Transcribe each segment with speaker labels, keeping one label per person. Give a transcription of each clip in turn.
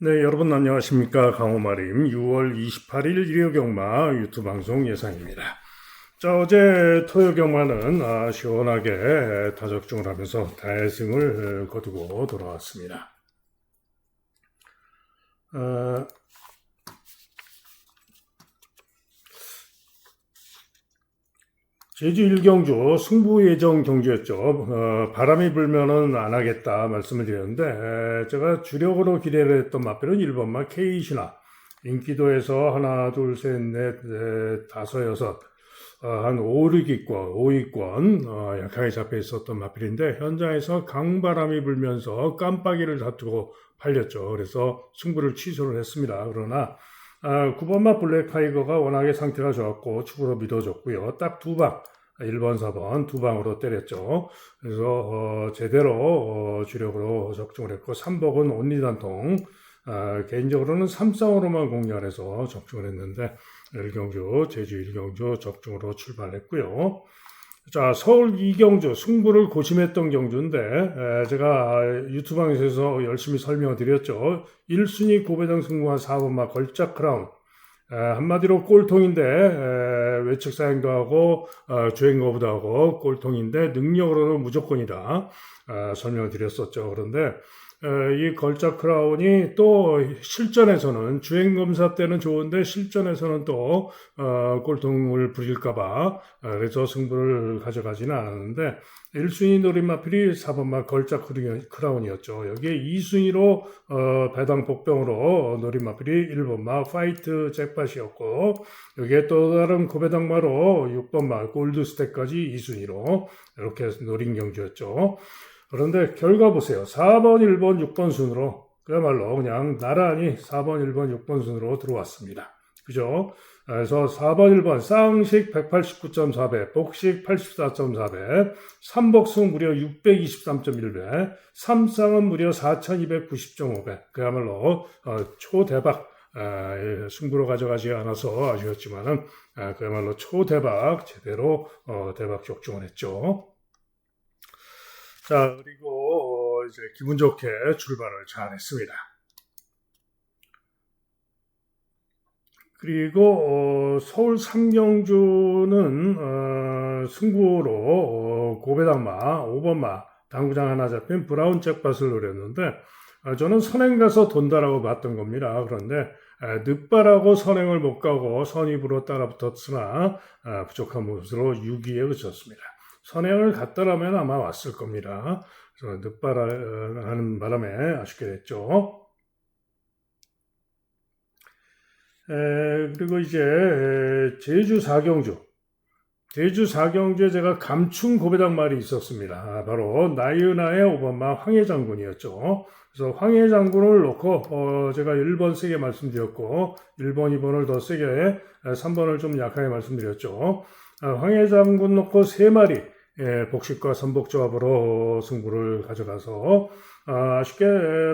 Speaker 1: 네, 여러분 안녕하십니까. 강호마림 6월 28일 일요경마 유튜브 방송 예상입니다. 자, 어제 토요경마는 시원하게 타적중을 하면서 대승을 거두고 돌아왔습니다. 제주 1경주 승부 예정 경주였죠. 바람이 불면은 안 하겠다 말씀을 드렸는데, 제가 주력으로 기대를 했던 마필은 1번마 K신화. 인기도에서 하나, 둘, 셋, 넷, 다섯, 여섯, 한 5, 6위권, 약하게 잡혀 있었던 마필인데, 현장에서 강바람이 불면서 깜빡이를 다투고 팔렸죠. 그래서 승부를 취소를 했습니다. 그러나, 9번마 블랙타이거가 워낙에 상태가 좋았고 축으로 믿어줬고요. 딱 두 방, 1번, 4번 두 방으로 때렸죠. 그래서 제대로 주력으로 적중을 했고 3번은 온리단통, 개인적으로는 3쌍으로만 공략을 해서 적중을 했는데 제주 1경주 적중으로 출발했고요. 자, 서울 2경주 승부를 고심했던 경주인데 제가 유튜브방에서 열심히 설명을 드렸죠. 1순위 고배당 승부한 4번마 걸작 크라운, 한마디로 꼴통인데 외측 사행도 하고 주행 거부도 하고 꼴통인데 능력으로는 무조건이다 설명을 드렸었죠. 그런데 이 걸작 크라운이 또 실전에서는 주행검사 때는 좋은데 실전에서는 또 꼴통을 부릴까봐 그래서 승부를 가져가지는 않았는데 1순위 노림마필이 4번마 걸작 크라운이었죠. 여기에 2순위로 배당 복병으로 노림마필이 1번마 파이트 잭팟이었고 여기에 또 다른 고배당마로 6번마 골드스택까지 2순위로 이렇게 노린 경주였죠. 그런데 결과 보세요. 4번, 1번, 6번 순으로 그야말로 그냥 나란히 4번, 1번, 6번 순으로 들어왔습니다. 그죠? 그래서 4번, 1번 쌍식 189.4배, 복식 84.4배, 3복승 무려 623.1배, 3쌍은 무려 4290.5배. 그야말로 초대박. 승부로 가져가지 않아서 아쉬웠지만은 그야말로 초대박 제대로 대박 적중을 했죠. 자, 그리고 이제 기분 좋게 출발을 잘 했습니다. 그리고 서울 3경주는 승부로 고배당마 5번마 당구장 하나 잡힌 브라운 잭팟을 노렸는데 저는 선행 가서 돈다라고 봤던 겁니다. 그런데 늦바라고 선행을 못 가고 선입으로 따라붙었으나 부족한 모습으로 6위에 그쳤습니다. 선행을 갔더라면 아마 왔을 겁니다. 그래서 늦바라는 바람에 아쉽게 됐죠. 그리고 이제 제주 4경주. 제주 4경주에 제가 감춘 고배당 말이 있었습니다. 바로 나이은하의 5번마 황해장군이었죠. 그래서 황해장군을 놓고 제가 1번 세게 말씀드렸고 1번, 2번을 더 세게 3번을 좀 약하게 말씀드렸죠. 황해장군 놓고 3마리 복식과 선복조합으로 승부를 가져가서 아쉽게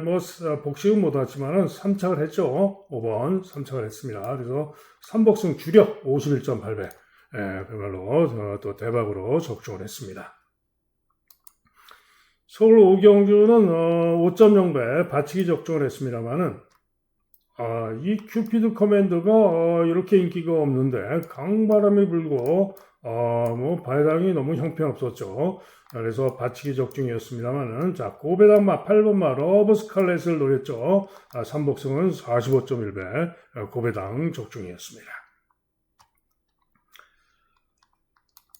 Speaker 1: 뭐 복식은 못했지만은 3착을 했죠. 5번 3착을 했습니다. 그래서 3복승 주력 51.8배 그야말로 또 대박으로 적중을 했습니다. 서울 5경주는 5.0배 받치기 적중을 했습니다만은 이 큐피드 커맨드가 이렇게 인기가 없는데 강바람이 불고 뭐 배당이 너무 형편없었죠. 그래서 받치기 적중이었습니다만은 자 고배당마 8번마 러브 스칼렛을 노렸죠. 3복승은 45.1배 고배당 적중이었습니다.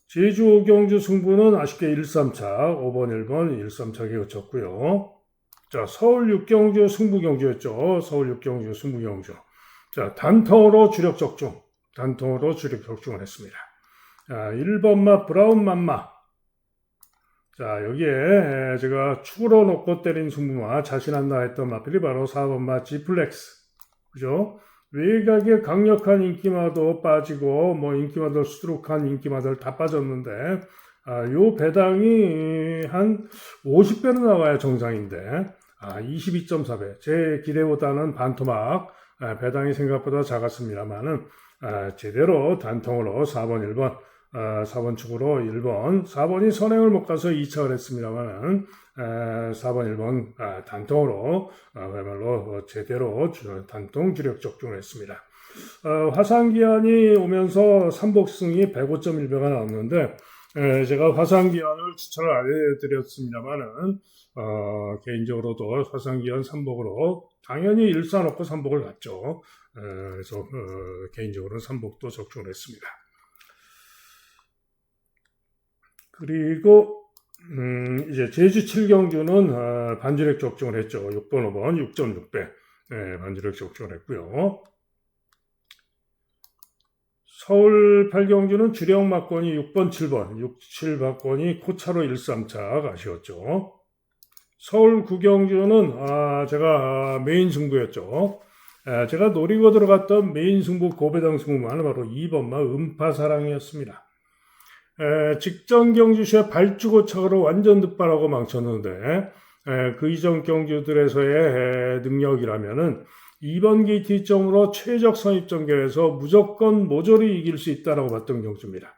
Speaker 1: 제주 5경주 승부는 아쉽게 1-3차 5번 1번 1-3차게 그쳤고요. 자, 서울 6경주 승부경주였죠. 서울 6경주 승부경주. 자, 단통으로 주력 적중. 단통으로 주력 적중을 했습니다. 자, 1번마 브라운 맘마. 자, 여기에 제가 축으로 놓고 때린 승부마 자신한다 했던 마필이 바로 4번마 지플렉스. 그죠? 외곽에 강력한 인기마도 빠지고 뭐 인기마들 수두룩한 인기마들 다 빠졌는데 요 배당이 한 50배는 나와야 정상인데 22.4배 제 기대보다는 반토막 배당이 생각보다 작았습니다만은 제대로 단통으로 4번 1번 4번 축으로 1번, 4번이 선행을 못 가서 2착을 했습니다만은 4번, 1번 단통으로 그야말로 제대로 단통 주력 적중을 했습니다. 화상기한이 오면서 삼복승이 105.1배가 나왔는데 제가 화상기한을 추천을 안 해드렸습니다만은 개인적으로도 화상기한 3복으로 당연히 일사놓고 3복을 갔죠. 그래서 개인적으로는 3복도 적중을 했습니다. 그리고 이제 제주 7경주는 반주력 적중을 했죠. 6번, 5번 6.6배 반주력 적중을 했고요. 서울 8경주는 주력 막권이 6번, 7번, 6, 7박권이 코차로 1, 3착 아쉬웠죠. 서울 9경주는 제가 메인 승부였죠. 제가 노리고 들어갔던 메인 승부 고배당 승부만 바로 2번마 음파사랑이었습니다. 직전 경주시에 발주고착으로 완전 득발하고 망쳤는데 그 이전 경주들에서의 능력이라면은 2번 게이트점으로 최적 선입전결에서 무조건 모조리 이길 수 있다라고 봤던 경주입니다.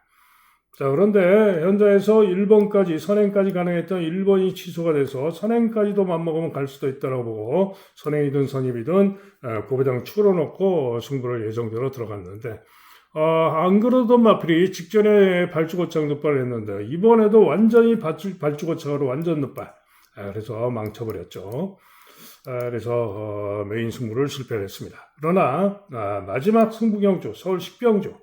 Speaker 1: 자, 그런데 현장에서 1번까지 선행까지 가능했던 1번이 취소가 돼서 선행까지도 맘먹으면 갈 수도 있다라고 보고 선행이든 선입이든 고배당 축으로 놓고 승부를 예정대로 들어갔는데 안 그러던 마필이 직전에 발주고착 늑발을 했는데 이번에도 완전히 발주고착으로 완전 늑발 그래서 망쳐버렸죠. 그래서 메인 승부를 실패했습니다. 그러나 마지막 승부경주 서울 10경주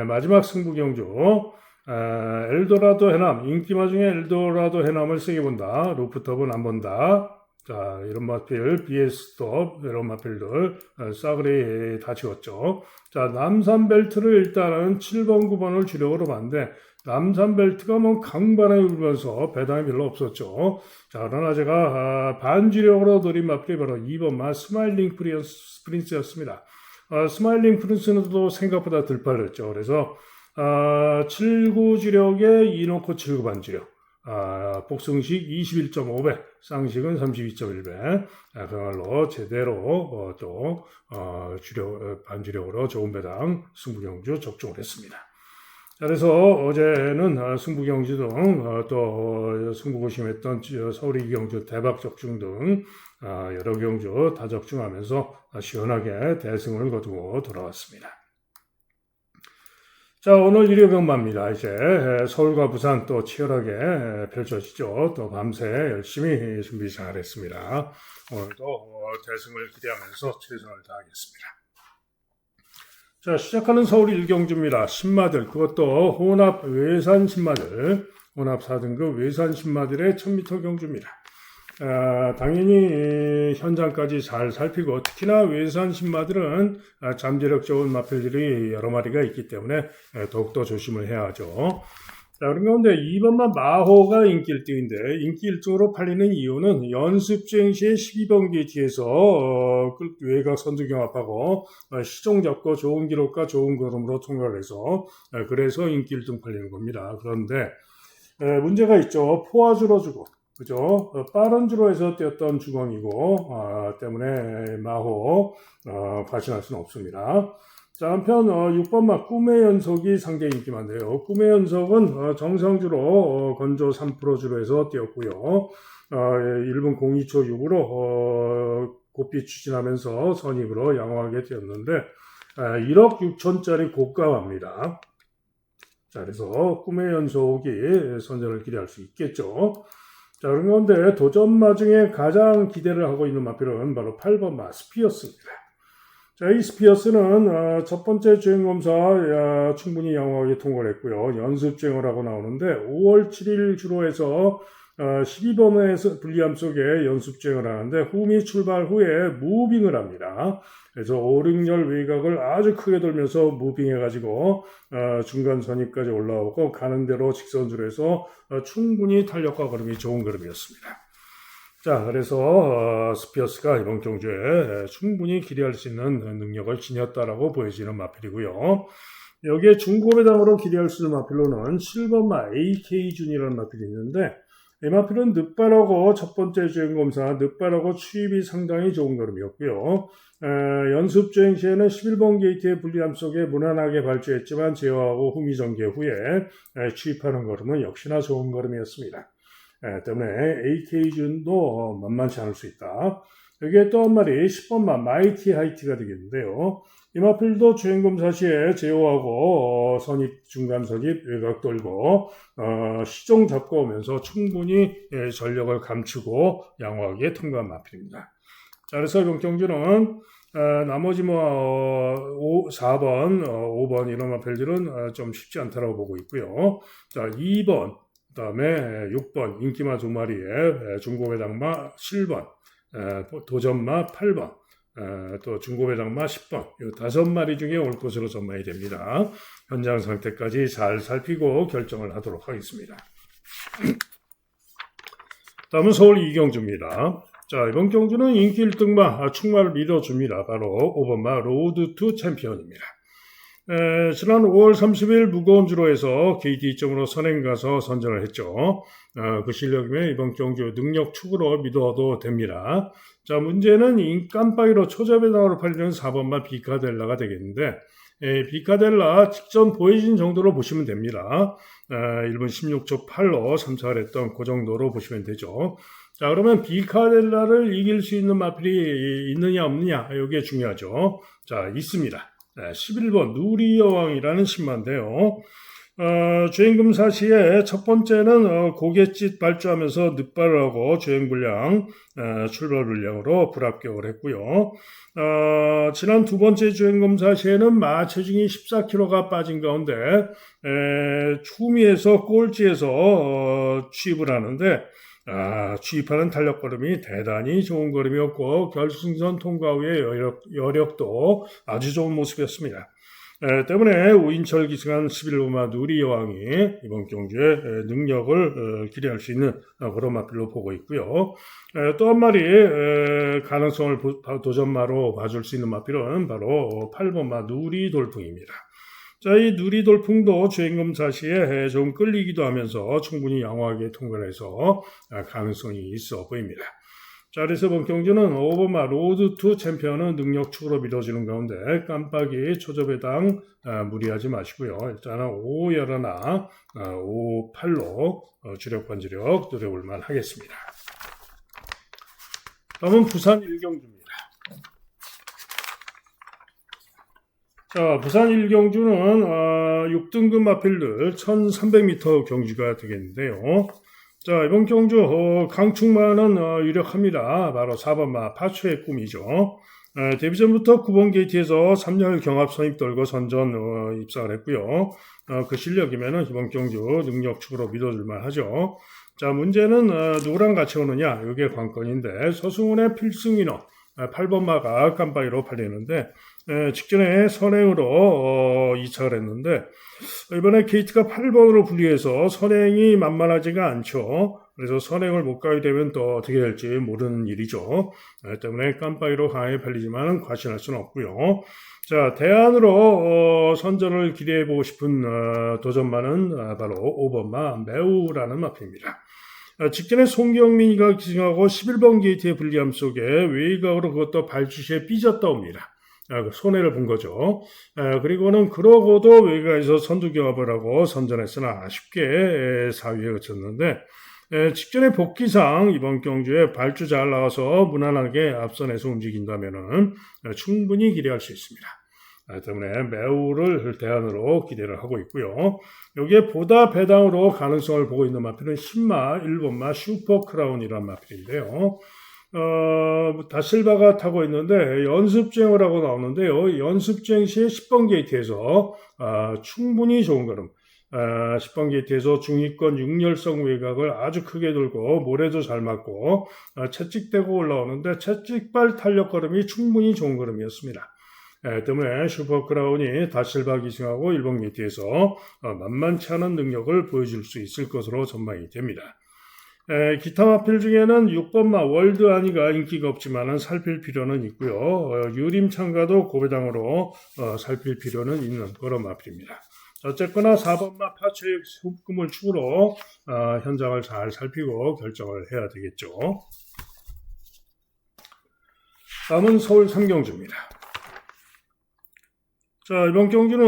Speaker 1: 마지막 승부경주 엘도라도 해남 인기마 중에 엘도라도 해남을 세게 본다. 루프톱은 안 본다. 자, 이런 마필, BS톱, 이런 마필들, 싸그리 다 지웠죠. 자, 남산벨트를 일단은 7번, 9번을 주력으로 봤는데, 남산벨트가 뭐 강반에 울면서 배당이 별로 없었죠. 자, 그러나 제가 반주력으로 노린 마필이 바로 2번마 스마일링 프린스였습니다. 스마일링 프린스는 또 생각보다 덜 빨렸죠. 그래서 7구 주력에 2놓고 7구 반주력. 복승식 21.5배, 쌍식은 32.1배. 그야말로 제대로 반주력으로 좋은 배당 승부경주 적중을 했습니다. 그래서 어제는 승부경주 등 또 승부고심했던 서울 2경주 대박 적중 등 여러 경주 다 적중하면서 시원하게 대승을 거두고 돌아왔습니다. 자, 오늘 일요병마입니다. 이제 서울과 부산 또 치열하게 펼쳐지죠. 또 밤새 열심히 준비 잘했습니다. 오늘도 대승을 기대하면서 최선을 다하겠습니다. 자, 시작하는 서울 1경주입니다. 신마들, 그것도 혼합 외산 신마들, 혼합 4등급 외산 신마들의 1000m 경주입니다. 당연히 현장까지 잘 살피고 특히나 외산 신마들은 잠재력 좋은 마필들이 여러 마리가 있기 때문에 더욱더 조심을 해야 하죠. 자, 그런 가운데 2번만 마호가 인기 1등인데 인기 1등으로 팔리는 이유는 연습주행 시에 12번 게이트에서 외곽 선두 경합하고 시종 잡고 좋은 기록과 좋은 걸음으로 통과를 해서 그래서 인기 1등 팔리는 겁니다. 그런데 문제가 있죠. 포화주로 주고 그죠? 빠른 주로 해서 뛰었던 주공이고 때문에 마호 과신할 수는 없습니다. 자, 한편 6번마 꿈의 연속이 상당히 인기 많네요. 꿈의 연속은 정상주로 건조 3% 주로 해서 뛰었고요. 1분 02초 6으로 고삐 추진하면서 선입으로 양호하게 뛰었는데 1억 6천짜리 고가입니다. 자, 그래서 꿈의 연속이 선전을 기대할 수 있겠죠. 자, 그런데 도전마 중에 가장 기대를 하고 있는 마필은 바로 8번마 스피어스입니다. 자, 이 스피어스는 첫 번째 주행검사 충분히 양호하게 통과를 했고요. 연습 주행을 하고 나오는데 5월 7일 주로 해서 12번에서 불리함 속에 연습 주행을 하는데 홈이 출발 후에 무빙을 합니다. 그래서 5, 6열 외곽을 아주 크게 돌면서 무빙해가지고 중간 선입까지 올라오고 가는 대로 직선주로 해서 충분히 탄력과 걸음이 좋은 걸음이었습니다. 자, 그래서 스피어스가 이번 경주에 충분히 기대할 수 있는 능력을 지녔다라고 보여지는 마필이고요. 여기에 중고배당으로 기대할 수 있는 마필로는 7번마 AK준이라는 마필이 있는데 이 마필은 늦바라고 첫 번째 주행검사 늦바라고 추입이 상당히 좋은 걸음이었고요. 연습 주행 시에는 11번 게이트의 불리함 속에 무난하게 발주했지만 제어하고 후미 전개 후에 추입하는 걸음은 역시나 좋은 걸음이었습니다. 때문에 AK 준도 만만치 않을 수 있다. 여기에 또 한 마리 10번마 마이티 하이티가 되겠는데요. 이 마필도 주행검사 시에 제어하고 선입, 중간 선입, 외곽 돌고 시종 잡고 오면서 충분히 전력을 감추고 양호하게 통과한 마필입니다. 자, 그래서 이번 경주는 나머지 4번, 5번 이런 마필들은 좀 쉽지 않다고 보고 있고요. 자, 2번, 그 다음에 6번 인기마 2마리에 중고배당마 7번, 도전마 8번, 또 중고배당마 10번, 이 5마리 중에 올 것으로 전망이 됩니다. 현장 상태까지 잘 살피고 결정을 하도록 하겠습니다. 다음은 서울 이경주입니다. 자, 이번 경주는 인기 1등마 충마를 믿어줍니다. 바로 5번마 로드 투 챔피언입니다. 지난 5월 30일 무거운 주로에서 KT 2점으로 선행 가서 선전을 했죠. 그 실력이면 이번 경주 능력 축으로 믿어도 됩니다. 자, 문제는 깜빡이로 초저배당으로 팔리는 4번마 비카델라가 되겠는데, 비카델라 직전 보여진 정도로 보시면 됩니다. 1분 16초 8로 3차를 했던 그 정도로 보시면 되죠. 자, 그러면 비카델라를 이길 수 있는 마필이 있느냐 없느냐, 이게 중요하죠. 자, 있습니다. 11번 누리여왕이라는 신마인데요. 주행검사 시에 첫 번째는 고갯짓 발주하면서 늦발을 하고 주행분량, 출발 분량으로 불합격을 했고요. 지난 두 번째 주행검사 시에는 마 체중이 14kg가 빠진 가운데 추미에서 꼴찌에서 취입을 하는데 취입하는 탄력 걸음이 대단히 좋은 걸음이었고 결승선 통과 후의 여력도 아주 좋은 모습이었습니다. 때문에 우인철 기승한 11번마 누리여왕이 이번 경주에 능력을 기대할 수 있는 그런 마필로 보고 있고요. 또 한 마리 가능성을 도전마로 봐줄 수 있는 마필은 바로 8번마 누리돌풍입니다. 자, 이 누리돌풍도 주행검사 시에 좀 끌리기도 하면서 충분히 양호하게 통과를 해서 가능성이 있어 보입니다. 자, 그래서 이번 경주는 5번마 로드 투 챔피언은 능력 축으로 믿어지는 가운데 깜빡이 초저배당 무리하지 마시고요. 일단은 5, 11, 5, 8로 주력 관주력 노려볼만 하겠습니다. 다음은 부산 일경주입니다. 자, 부산 일경주는 6등급 마필들 1300m 경주가 되겠는데요. 자, 이번 경주 강충마는 유력합니다. 바로 4번마 파초의 꿈이죠. 데뷔전부터 9번 게이트에서 3열 경합 선입 돌고 선전 입상을 했고요. 그 실력이면 이번 경주 능력 축으로 믿어줄만 하죠. 자, 문제는 누구랑 같이 오느냐, 이게 관건인데 서승훈의 필승인어 8번마가 깜빡이로 팔리는데 직전에 선행으로 2차를 했는데 이번에 게이트가 8번으로 분리해서 선행이 만만하지가 않죠. 그래서 선행을 못 가게 되면 또 어떻게 될지 모르는 일이죠. 때문에 깜빡이로 강하게 팔리지만 과신할 수는 없고요. 자, 대안으로 선전을 기대해보고 싶은 도전마는 바로 5번마 매우라는 마필입니다. 직전에 송경민이가 기승하고 11번 게이트의 불리함 속에 외곽으로 그것도 발주시에 삐졌다 옵니다. 손해를 본 거죠. 그리고는 그러고도 외곽에서 선두 경합을 하고 선전했으나 아쉽게 4위에 그쳤는데 직전에 복귀상 이번 경주에 발주 잘 나와서 무난하게 앞선에서 움직인다면 충분히 기대할 수 있습니다. 때문에 매우를 대안으로 기대를 하고 있고요. 여기에 보다 배당으로 가능성을 보고 있는 마필은 10마 1번마 슈퍼크라운이라는 마필인데요. 다실바가 타고 있는데 연습주행을 하고 나오는데요. 연습주행 시에 10번 게이트에서 충분히 좋은 걸음 10번 게이트에서 중위권 6열성 외곽을 아주 크게 돌고 모래도 잘 맞고 채찍대고 올라오는데 채찍발 탄력 걸음이 충분히 좋은 걸음이었습니다. 때문에 슈퍼크라운이 다실바 기승하고 1번 게이트에서 만만치 않은 능력을 보여줄 수 있을 것으로 전망이 됩니다. 기타 마필 중에는 6번마 월드아니가 인기가 없지만 살필 필요는 있고요. 유림창가도 고배당으로 살필 필요는 있는 그런 마필입니다. 어쨌거나 4번마 파체육 소금을 축으로 현장을 잘 살피고 결정을 해야 되겠죠. 다음은 서울 상경주입니다. 자, 이번 경주는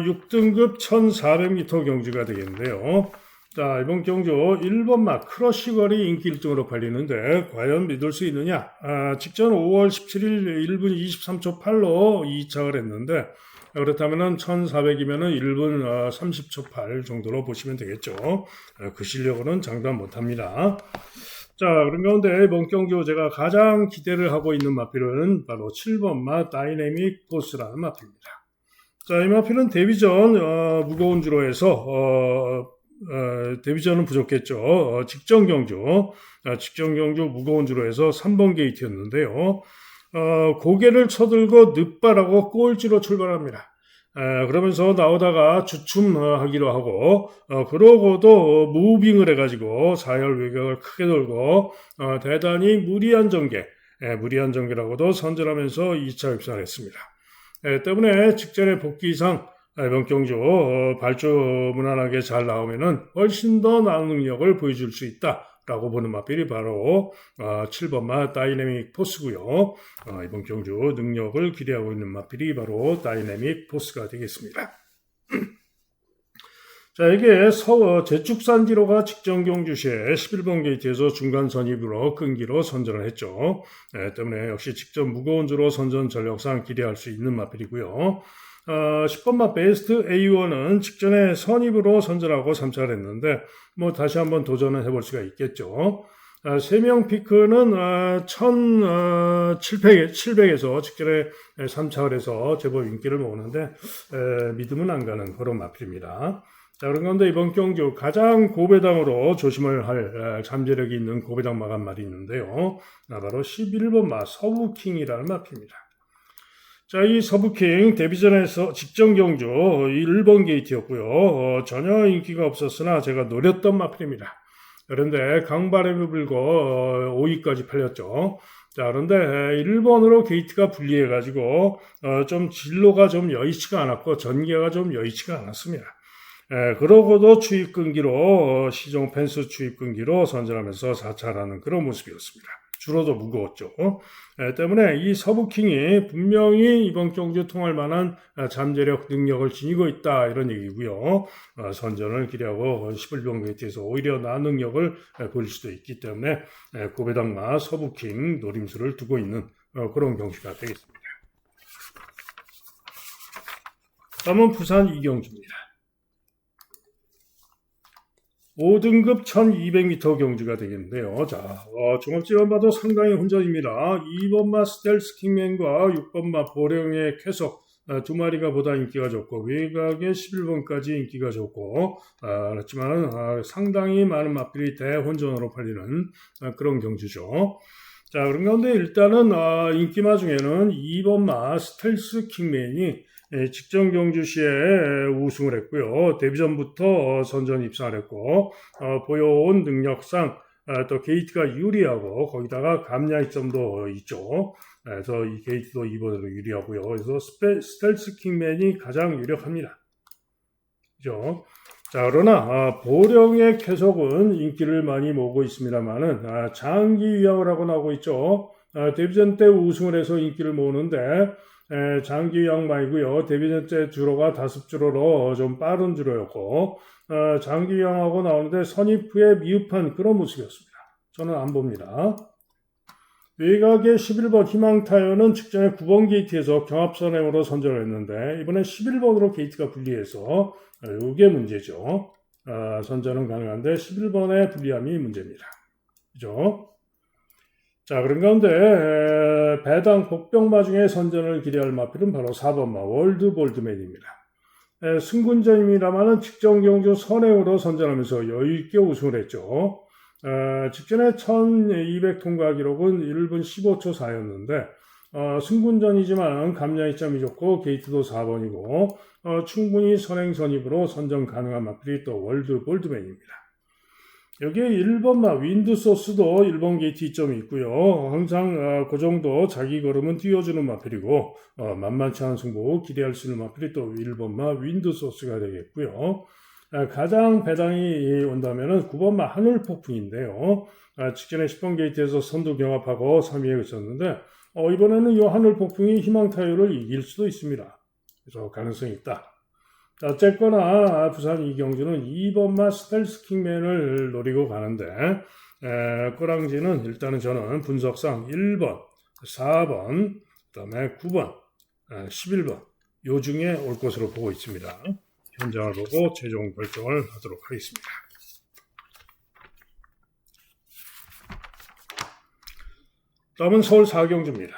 Speaker 1: 6등급 1400m 경주가 되겠는데요. 자, 이번 경주 1번마 크러쉬걸이 인기 1등으로 팔리는데 과연 믿을 수 있느냐? 직전 5월 17일 1분 23초 8로 2착을 했는데 그렇다면 1400이면 1분 30초 8 정도로 보시면 되겠죠. 그 실력으로는 장담 못합니다. 자, 그런 가운데 이번 경주 제가 가장 기대를 하고 있는 마필은 바로 7번마 다이내믹 포스라는 마필입니다. 자, 이 마필은 데뷔전 무거운 주로 해서 데뷔전은 부족했죠. 직전 경주 무거운 주로 해서 3번 게이트였는데요. 고개를 쳐들고 늦바라고 꼴찌로 출발합니다. 그러면서 나오다가 주춤하기로 하고 그러고도 무빙을 해가지고 4열 외곽을 크게 돌고 대단히 무리한 전개라고도 선전하면서 2차 입상을 했습니다. 때문에 직전의 복귀상 이번 경주 발주 무난하게 잘 나오면은 훨씬 더 나은 능력을 보여줄 수 있다라고 보는 마필이 바로 7번마 다이내믹 포스고요. 이번 경주 능력을 기대하고 있는 마필이 바로 다이내믹 포스가 되겠습니다. 자, 이게 제축산지로가 직전 경주 시에 11번 게이트에서 중간 선입으로 끈기로 선전을 했죠. 때문에 역시 직전 무거운 주로 선전 전력상 기대할 수 있는 마필이고요. 10번마 베스트 A1은 직전에 선입으로 선전하고 3차를 했는데 다시 한번 도전을 해볼 수가 있겠죠. 3명 피크는 1700에서 직전에 3차를 해서 제법 인기를 모으는데 믿으면 안 가는 그런 마필입니다. 자, 그런 가운데 이번 경주 가장 고배당으로 조심을 할 잠재력이 있는 고배당 마감 말이 있는데요. 바로 11번마 서부킹이라는 마필입니다. 자, 이 서부킹 데뷔전에서 직전 경주 1번 게이트였고요. 전혀 인기가 없었으나 제가 노렸던 마필입니다. 그런데 강바람이 불고 5위까지 팔렸죠. 자, 그런데 1번으로 게이트가 불리해가지고 좀 진로가 좀 여의치가 않았고 전개가 좀 여의치가 않았습니다. 그러고도 추입 끈기로 시종 펜스 추입 끈기로 선전하면서 4차라는 그런 모습이었습니다. 주로도 무거웠죠. 때문에 이 서부킹이 분명히 이번 경주 통할 만한 잠재력 능력을 지니고 있다 이런 얘기고요. 선전을 기대하고 11번 게이트에서 오히려 나은 능력을 보일 수도 있기 때문에 고배당마 서부킹 노림수를 두고 있는 그런 경주가 되겠습니다. 다음은 부산 이경주입니다. 5등급 1200m 경주가 되겠는데요. 자, 종합지만 봐도 상당히 혼전입니다. 2번마 스텔스 킹맨과 6번마 보령의 쾌속 두 마리가 보다 인기가 좋고 외곽의 11번까지 인기가 좋고 그렇지만 상당히 많은 마필이 대혼전으로 팔리는 그런 경주죠. 자, 그런 가운데 일단은 인기마 중에는 2번마 스텔스 킹맨이 직전 경주 시에 우승을 했고요. 데뷔전부터 선전 입상을 했고 보여온 능력상 또 게이트가 유리하고 거기다가 감량점도 있죠. 그래서 이 게이트도 2번으로 유리하고요. 그래서 스텔스 킹맨이 가장 유력합니다. 그죠? 자, 그러나 보령의 쾌속은 인기를 많이 모으고 있습니다만은 장기 위양을 하고 나오고 있죠. 데뷔전 때 우승을 해서 인기를 모으는데 장기 위양마이고요. 데뷔전 때 주로가 다습주로로 좀 빠른 주로였고 장기 위양하고 나오는데 선입 후에 미흡한 그런 모습이었습니다. 저는 안 봅니다. 외곽의 11번 희망타이어는 직전에 9번 게이트에서 경합선행으로 선전을 했는데 이번에 11번으로 게이트가 불리해서 이게 문제죠. 선전은 가능한데 11번의 불리함이 문제입니다. 그죠? 자, 그런 가운데 배당 복병마 중에 선전을 기대할 마필은 바로 4번마 월드 볼드맨입니다. 승군전입니다만은 직전 경주 선행으로 선전하면서 여유있게 우승을 했죠. 직전에 1200 통과 기록은 1분 15초 4였는데 승군전이지만 감량이점이 좋고 게이트도 4번이고 충분히 선행 선입으로 선전 가능한 마필이 또 월드 볼드맨입니다. 여기에 1번마 윈드소스도 1번 게이트 이점이 있고요. 항상 그 정도 자기 걸음은 띄워주는 마필이고 만만치 않은 승부 기대할 수 있는 마필이 또 1번마 윈드소스가 되겠고요. 가장 배당이 온다면 9번마 하늘폭풍인데요. 직전에 10번 게이트에서 선두 경합하고 3위에 그쳤는데 이번에는 이 하늘폭풍이 희망타율을 이길 수도 있습니다. 그래서 가능성이 있다. 어쨌거나 부산 이경주는 2번마 스텔스 킹맨을 노리고 가는데 꼬랑지는 일단은 저는 분석상 1번, 4번, 그 다음에 9번, 11번 요 중에 올 것으로 보고 있습니다. 현장을 보고 최종 결정을 하도록 하겠습니다. 다음은 서울 4경주입니다.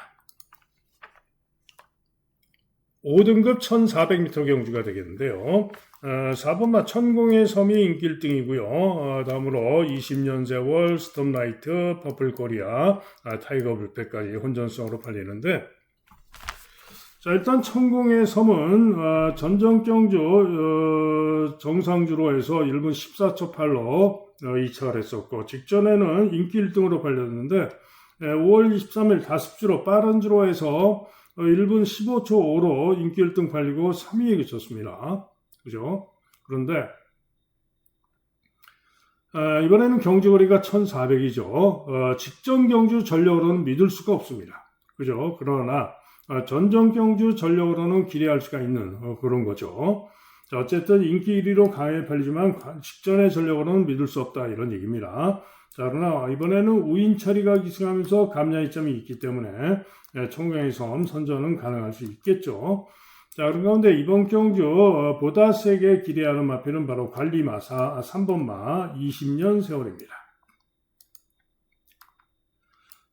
Speaker 1: 5등급 1400m 경주가 되겠는데요. 4번마 천공의 섬이 인기 1등이고요. 다음으로 20년 세월, 스톰라이트, 퍼플코리아, 타이거 불패까지 혼전성으로 팔리는데 자, 일단 천공의 섬은 전정경주 정상주로 해서 1분 14초 8로 이착을 했었고 직전에는 인기 1등으로 팔렸는데 5월 23일 다습주로 빠른 주로 해서 1분 15초 5로 인기 1등 팔리고 3위에 그쳤습니다. 그죠? 그런데 이번에는 경주거리가 1400이죠. 직전 경주 전력으로는 믿을 수가 없습니다. 그죠? 그러나 전정 경주 전력으로는 기대할 수가 있는 그런 거죠. 자, 어쨌든 인기 1위로 강하게 팔리지만 직전의 전력으로는 믿을 수 없다 이런 얘기입니다. 자, 그러나 이번에는 우인철이가 기승하면서 감량이점이 있기 때문에 청경의 섬 선전은 가능할 수 있겠죠. 자, 그런 가운데 이번 경주 보다 세게 기대하는 마필은 바로 관리마사 3번마 20년 세월입니다.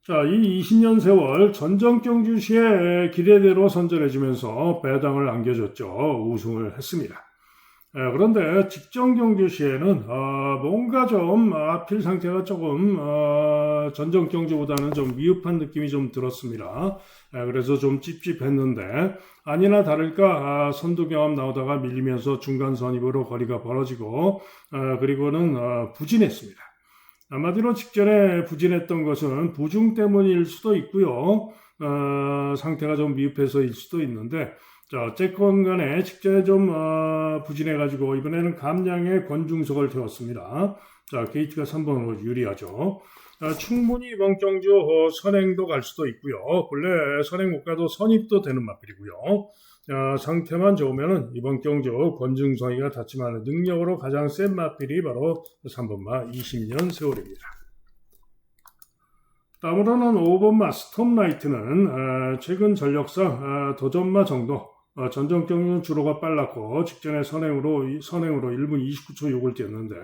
Speaker 1: 자, 이 20년 세월 전정 경주시에 기대대로 선전해주면서 배당을 안겨줬죠. 우승을 했습니다. 그런데 직전 경주 시에는 뭔가 좀 앞필 상태가 조금 전정 경주보다는 좀 미흡한 느낌이 좀 들었습니다. 그래서 좀 찝찝했는데 아니나 다를까 선두 경합 나오다가 밀리면서 중간 선입으로 거리가 벌어지고 그리고는 부진했습니다. 한마디로 직전에 부진했던 것은 부중 때문일 수도 있고요. 상태가 좀 미흡해서일 수도 있는데 자, 어쨌건 간에 직전에 좀 부진해가지고 이번에는 감량에 권중석을 태웠습니다. 자, 게이트가 3번으로 유리하죠. 충분히 이번 경주 선행도 갈 수도 있고요. 본래 선행 못 가도 선입도 되는 마필이고요. 상태만 좋으면은 이번 경주 권중석이가 닿지만 능력으로 가장 센 마필이 바로 3번마 20년 세월입니다. 다음으로는 5번마 스톰라이트는 최근 전력상 도전마 정도 전정 경주는 주로가 빨랐고 직전에 선행으로 1분 29초 6을 뛰었는데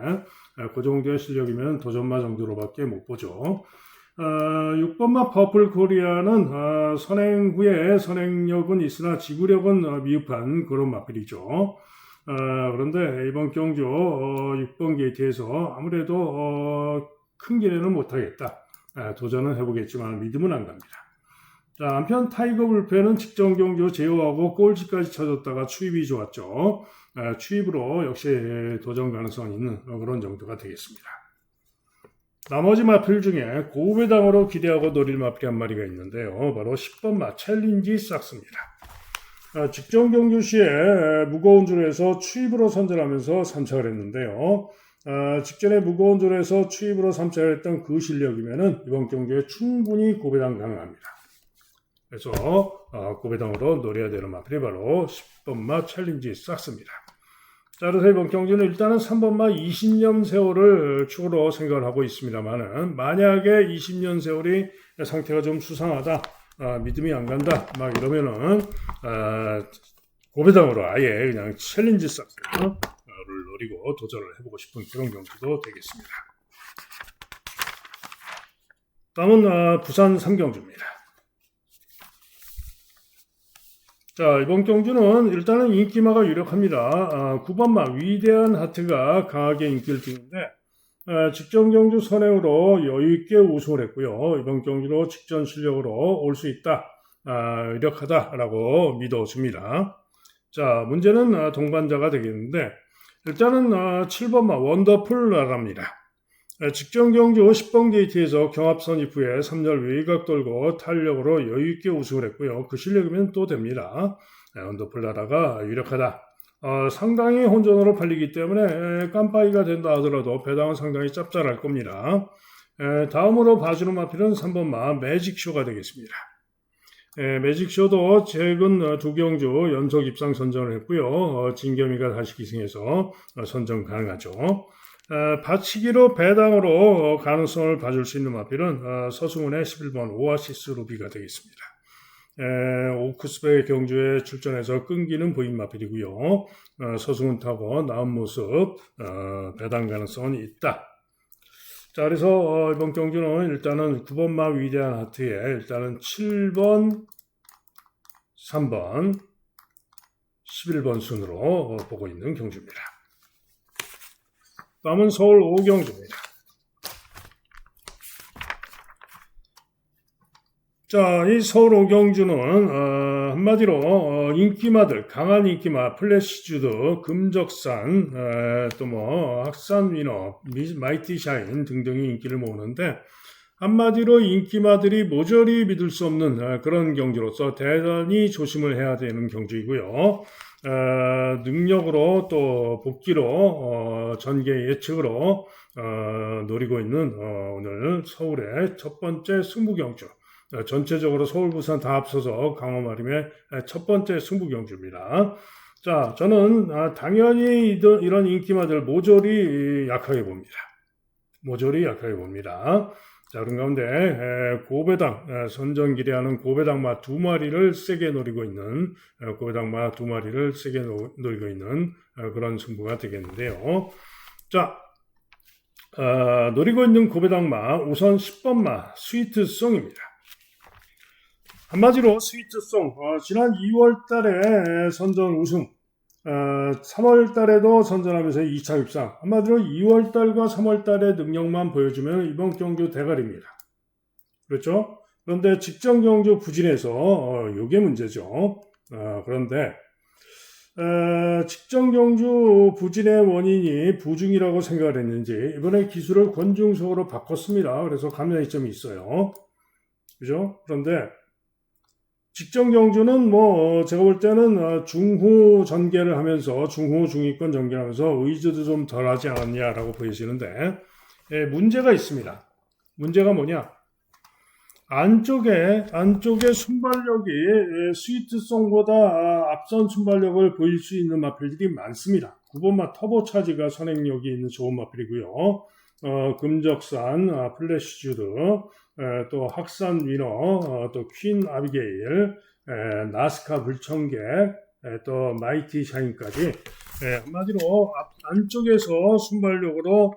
Speaker 1: 그 정도의 실력이면 도전마 정도로밖에 못 보죠. 6번마 퍼플 코리아는 선행 후에 선행력은 있으나 지구력은 미흡한 그런 마필이죠. 그런데 이번 경주 6번 게이트에서 아무래도 큰 기대는 못하겠다. 도전은 해보겠지만 믿음은 안 갑니다. 자, 한편 타이거 불패는 직전 경주 제어하고 꼴찌까지 쳐줬다가 추입이 좋았죠. 추입으로 역시 도전 가능성이 있는 그런 정도가 되겠습니다. 나머지 마필 중에 고배당으로 기대하고 노릴 마필이 한 마리가 있는데요. 바로 10번마 챌린지 싹스입니다. 직전 경주 시에 무거운 줄에서 추입으로 선전하면서 3착을 했는데요. 직전에 무거운 줄에서 추입으로 3착을 했던 그 실력이면은 이번 경주에 충분히 고배당 가능합니다. 그래서 고배당으로 노려야 되는 마필이 바로 10번마 챌린지 싹스입니다. 자, 그래서 이번 경주는 일단은 3번마 20년 세월을 축으로 생각을 하고 있습니다만은 만약에 20년 세월이 상태가 좀 수상하다, 믿음이 안 간다, 막 이러면은 고배당으로 아예 그냥 챌린지 싹스를 노리고 도전을 해보고 싶은 그런 경주도 되겠습니다. 다음은 부산 3경주입니다. 자, 이번 경주는 일단은 인기마가 유력합니다. 9번마 위대한 하트가 강하게 인기를 띄는데 직전 경주 선행으로 여유있게 우승을 했고요. 이번 경주로 직전 실력으로 올 수 있다, 유력하다라고 믿어집니다. 자, 문제는 동반자가 되겠는데 일단은 7번마 원더풀 나랍니다. 직전 경주 10번 게이트에서 경합 선입 후에 3절 외곽 돌고 탄력으로 여유있게 우승을 했고요. 그 실력이면 또 됩니다. 언더풀 나라가 유력하다. 상당히 혼전으로 팔리기 때문에 깜빡이가 된다 하더라도 배당은 상당히 짭짤할 겁니다. 다음으로 봐주는 마필은 3번마 매직쇼가 되겠습니다. 매직쇼도 최근 두 경주 연속 입상 선전을 했고요. 진겸이가 다시 기승해서 선전 가능하죠. 받치기로 배당으로 가능성을 봐줄 수 있는 마필은 서승훈의 11번 오아시스 루비가 되겠습니다. 오크스베이 경주에 출전해서 끈기는 보인 마필이고요. 서승훈 타고 나은 모습 배당 가능성은 있다. 자, 그래서 이번 경주는 일단은 9번마 위대한 하트에 일단은 7번, 3번, 11번 순으로 보고 있는 경주입니다. 다음은 서울 5경주입니다. 자, 이 서울 5경주는 한마디로 인기마들, 강한 인기마, 플래시주드, 금적산, 또 뭐 학산 위너, 마이티 샤인 등등이 인기를 모으는데 한마디로 인기마들이 모조리 믿을 수 없는 그런 경주로서 대단히 조심을 해야 되는 경주이고요. 능력으로 또 복기로 전개 예측으로 노리고 있는 오늘 서울의 첫 번째 승부경주. 전체적으로 서울, 부산 다 앞서서 강화마림의 첫 번째 승부경주입니다. 자, 저는 당연히 이런 인기마들 모조리 약하게 봅니다. 모조리 약하게 봅니다. 자, 그런 가운데 고배당, 선전 기대하는 고배당마 두 마리를 세게 노리고 있는 고배당마 두 마리를 세게 노리고 있는 그런 승부가 되겠는데요. 자, 노리고 있는 고배당마 우선 10번마 스위트송입니다. 한마디로 스위트송, 지난 2월 달에 선전 우승, 3월 달에도 선전하면서 2차 입상. 한마디로 2월 달과 3월 달의 능력만 보여주면 이번 경주 대가리입니다. 그렇죠? 그런데 직전 경주 부진해서 이게 문제죠. 그런데 직전 경주 부진의 원인이 부중이라고 생각을 했는지 이번에 기술을 권중속으로 바꿨습니다. 그래서 감량이점이 있어요. 그죠? 그런데 직전 경주는 제가 볼 때는 중후 전개를 하면서 중후 중위권 전개를 하면서 의지도 좀 덜하지 않았냐라고 보여지는데 문제가 있습니다. 문제가 뭐냐? 안쪽에 순발력이 스위트송보다 앞선 순발력을 보일 수 있는 마필들이 많습니다. 9번마 터보차지가 선행력이 있는 좋은 마필이고요. 금적산, 플래시주드, 또 학산 위너, 또 퀸 아비게일, 나스카 불청객, 또 마이티 샤인까지 한마디로 안쪽에서 순발력으로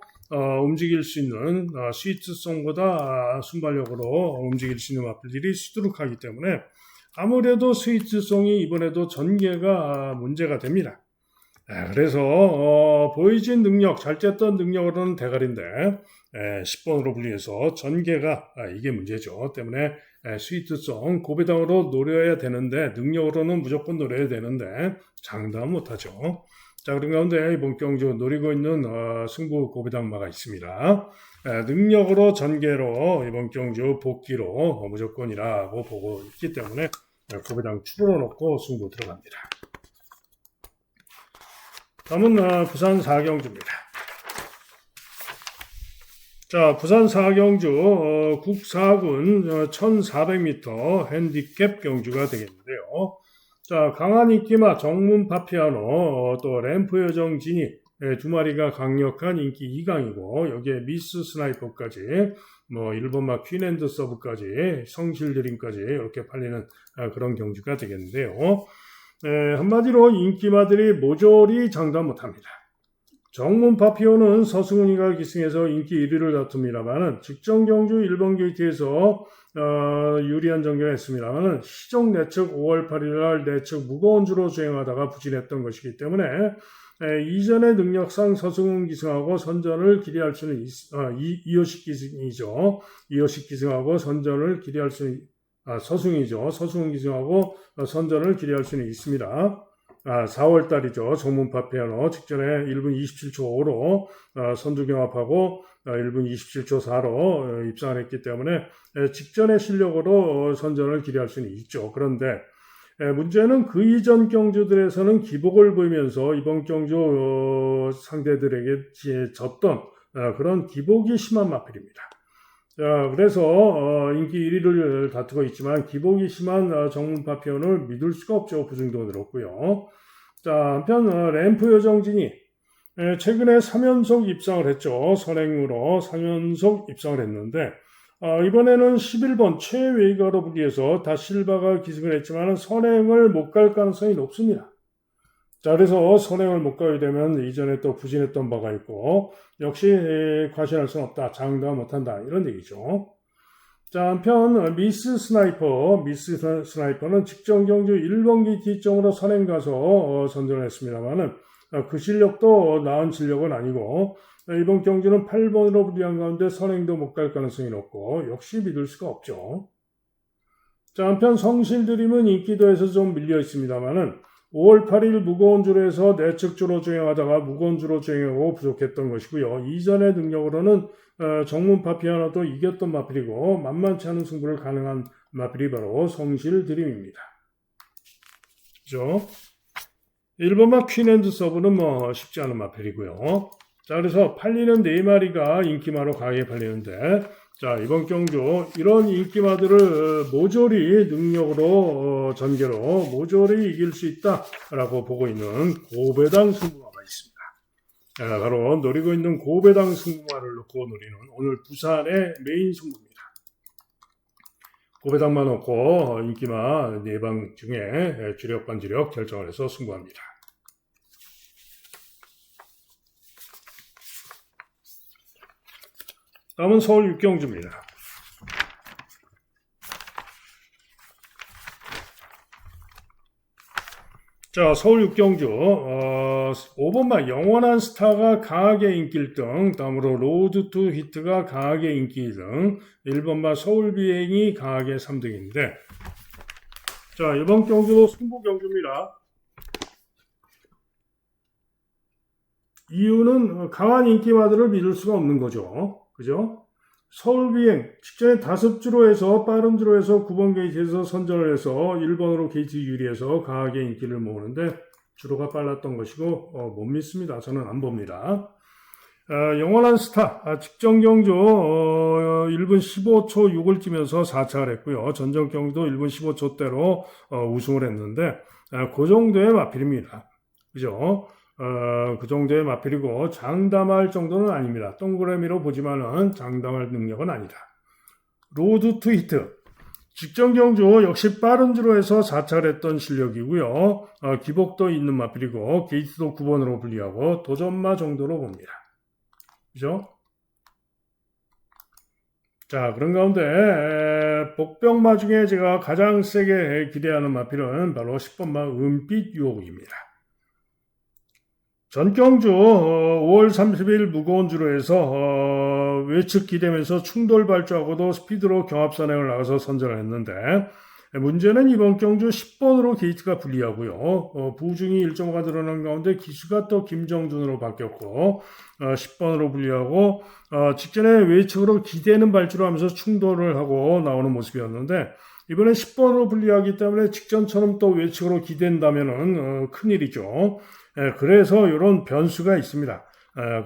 Speaker 1: 움직일 수 있는 스위트송보다 순발력으로 움직일 수 있는 마필들이 수두룩하기 때문에 아무래도 스위트송이 이번에도 전개가 문제가 됩니다. 그래서 보여진 능력, 잘 쨌던 능력으로는 대가리인데 10번으로 분리해서 전개가 이게 문제죠. 때문에 스위트송 고배당으로 노려야 되는데 능력으로는 무조건 노려야 되는데 장담 못하죠. 자, 그런 가운데 이번 경주 노리고 있는 승부 고배당마가 있습니다. 능력으로 전개로 이번 경주 복귀로 무조건이라고 보고 있기 때문에 고배당 추러러 놓고 승부 들어갑니다. 다음은 부산 4경주입니다. 자, 부산 4경주 국사군 1400m 핸디캡 경주가 되겠는데요. 자, 강한 인기마 정문 파피아노 또 램프 여정 진이 두 마리가 강력한 인기 2강이고 여기에 미스 스나이퍼까지 1번마 퀸앤드 서브까지 성실 드림까지 이렇게 팔리는 그런 경주가 되겠는데요. 한마디로 인기마들이 모조리 장담 못합니다. 정문 파피오는 서승훈이가 기승해서 인기 1위를 다툽니다만은 직전 경주 1번 게이트에서 유리한 전개가 있습니다만은 시정 내측 5월 8일 날 내측 무거운 주로 주행하다가 부진했던 것이기 때문에 이전의 능력상 서승훈 기승하고 선전을 기대할 수는 이호식 기승이죠. 이호식 기승하고 선전을 기대할 수는 서승이죠. 서승훈 기승하고 선전을 기대할 수는 있습니다. 4월달이죠. 정문 파피아노 직전에 1분 27초 5로 선두 경합하고 1분 27초 4로 입상을 했기 때문에 직전의 실력으로 선전을 기대할 수는 있죠. 그런데 문제는 그 이전 경주들에서는 기복을 보이면서 이번 경주 상대들에게 졌던 그런 기복이 심한 마필입니다. 자, 그래서 인기 1위를 다투고 있지만 기복이 심한 정문파피온을 믿을 수가 없죠. 부승도 늘었고요. 자, 한편 램프 여정진이 최근에 3연속 입상을 했죠. 선행으로 3연속 입상을 했는데 이번에는 11번 최웨이가로 불리해서 다실바가 기승을 했지만 선행을 못 갈 가능성이 높습니다. 자, 그래서 선행을 못 가게 되면 이전에 또 부진했던 바가 있고 역시 과신할 수는 없다. 장담 못한다. 이런 얘기죠. 자, 한편 미스 스나이퍼는 직전 경주 1번기 뒷정으로 선행 가서 선전을 했습니다만은 그 실력도 나은 실력은 아니고 이번 경주는 8번으로 불리한 가운데 선행도 못 갈 가능성이 높고 역시 믿을 수가 없죠. 자, 한편 성실드림은 인기도에서 좀 밀려 있습니다만은 5월 8일 무거운 주로에서 내측주로 주행하다가 무거운 주로 주행하고 부족했던 것이고요. 이전의 능력으로는 정문파피아노도 이겼던 마필이고 만만치 않은 승부를 가능한 마필이 바로 성실드림입니다. 그죠? 1번마 퀸앤드 서브는 쉽지 않은 마필이고요. 자, 그래서 팔리는 4마리가 인기마로 강하게 팔리는데 자, 이번 경주 이런 인기마들을 모조리 능력으로 전개로 모조리 이길 수 있다라고 보고 있는 고배당 승부마가 있습니다. 자, 바로 노리고 있는 고배당 승부마를 놓고 노리는 오늘 부산의 메인 승부입니다. 고배당만 놓고 인기마 4방 중에 주력 반주력 결정을 해서 승부합니다. 다음은 서울 육경주입니다. 자, 서울 육경주 5번마 영원한 스타가 강하게 인기 1등, 다음으로 로드 투 히트가 강하게 인기 2등, 1번마 서울비행이 강하게 3등인데 자, 이번 경주도 승부 경주입니다. 이유는 강한 인기마들을 믿을 수가 없는 거죠. 그죠? 서울비행 직전에 5주로 해서 빠른 주로 해서 9번 게이트에서 선전을 해서 1번으로 게이트 유리해서 강하게 인기를 모으는데 주로가 빨랐던 것이고 못 믿습니다. 저는 안 봅니다. 영원한 스타 직전 경주 1분 15초 6을 뛰면서 4착을 했고요. 전전 경주도 1분 15초대로 우승을 했는데 그 정도의 마필입니다. 그죠? 그 정도의 마필이고 장담할 정도는 아닙니다. 동그라미로 보지만은 장담할 능력은 아니다. 로드 투 히트 직전 경주 역시 빠른 주로 해서 4차를 했던 실력이고요. 기복도 있는 마필이고 게이트도 9번으로 분리하고 도전마 정도로 봅니다. 그죠? 자, 그런 가운데 복병마 중에 제가 가장 세게 기대하는 마필은 바로 10번마 은빛 유혹입니다. 전경주 5월 30일 무거운 주로 해서 외측 기대면서 충돌 발주하고도 스피드로 경합선행을 나가서 선전을 했는데 문제는 이번 경주 10번으로 게이트가 불리하고요. 부중이 1.5가 늘어난 가운데 기수가 또 김정준으로 바뀌었고 10번으로 불리하고 직전에 외측으로 기대는 발주를 하면서 충돌을 하고 나오는 모습이었는데 이번에 10번으로 불리하기 때문에 직전처럼 또 외측으로 기댄다면은 큰일이죠. 그래서 이런 변수가 있습니다.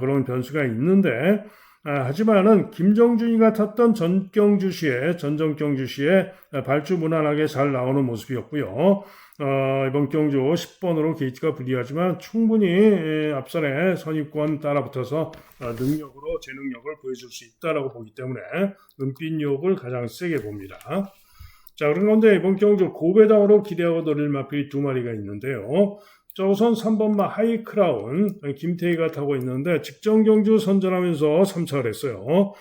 Speaker 1: 그런 변수가 있는데 하지만은 김정준이가 탔던 전정경주 시에 발주 무난하게 잘 나오는 모습이었고요. 이번 경주 10번으로 게이트가 불리하지만 충분히 앞선에 선입권 따라붙어서 능력으로 제 능력을 보여줄 수 있다라고 보기 때문에 은빛 유혹을 가장 세게 봅니다. 자, 그런 가운데 이번 경주 고배당으로 기대하고 노릴 마필이 2마리가 있는데요. 자, 우선 3번마 하이크라운 김태희가 타고 있는데 직전 경주 선전하면서 3차를 했어요.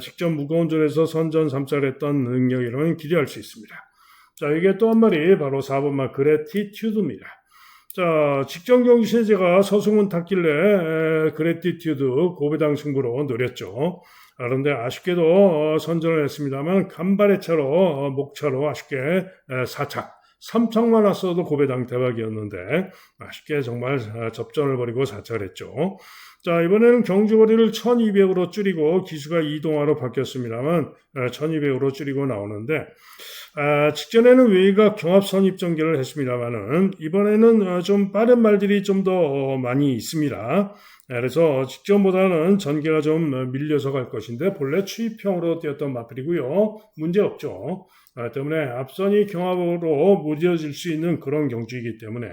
Speaker 1: 직전 무거운 줄에서 선전 3차를 했던 능력이라면 기대할 수 있습니다. 자, 이게 또 한 마리 바로 4번마 그래티튜드입니다. 자, 직전 경주시에 제가 서승훈 탔길래 그래티튜드 고배당 승부로 노렸죠. 그런데 아쉽게도 선전을 했습니다만 간발의 차로 목차로 아쉽게 3창만 왔어도 고배당 대박이었는데 쉽게 정말 접전을 벌이고 자철했죠. 자, 이번에는 경주거리를 1200으로 줄이고 기수가 이동화로 바뀌었습니다만 1200으로 줄이고 나오는데 직전에는 외곽 경합 선입 전개를 했습니다만은 이번에는 좀 빠른 말들이 좀 더 많이 있습니다. 그래서 직전보다는 전개가 좀 밀려서 갈 것인데 본래 추입형으로 뛰었던 마필이고요. 문제없죠. 때문에 앞선이 경합으로 무뎌질 수 있는 그런 경주이기 때문에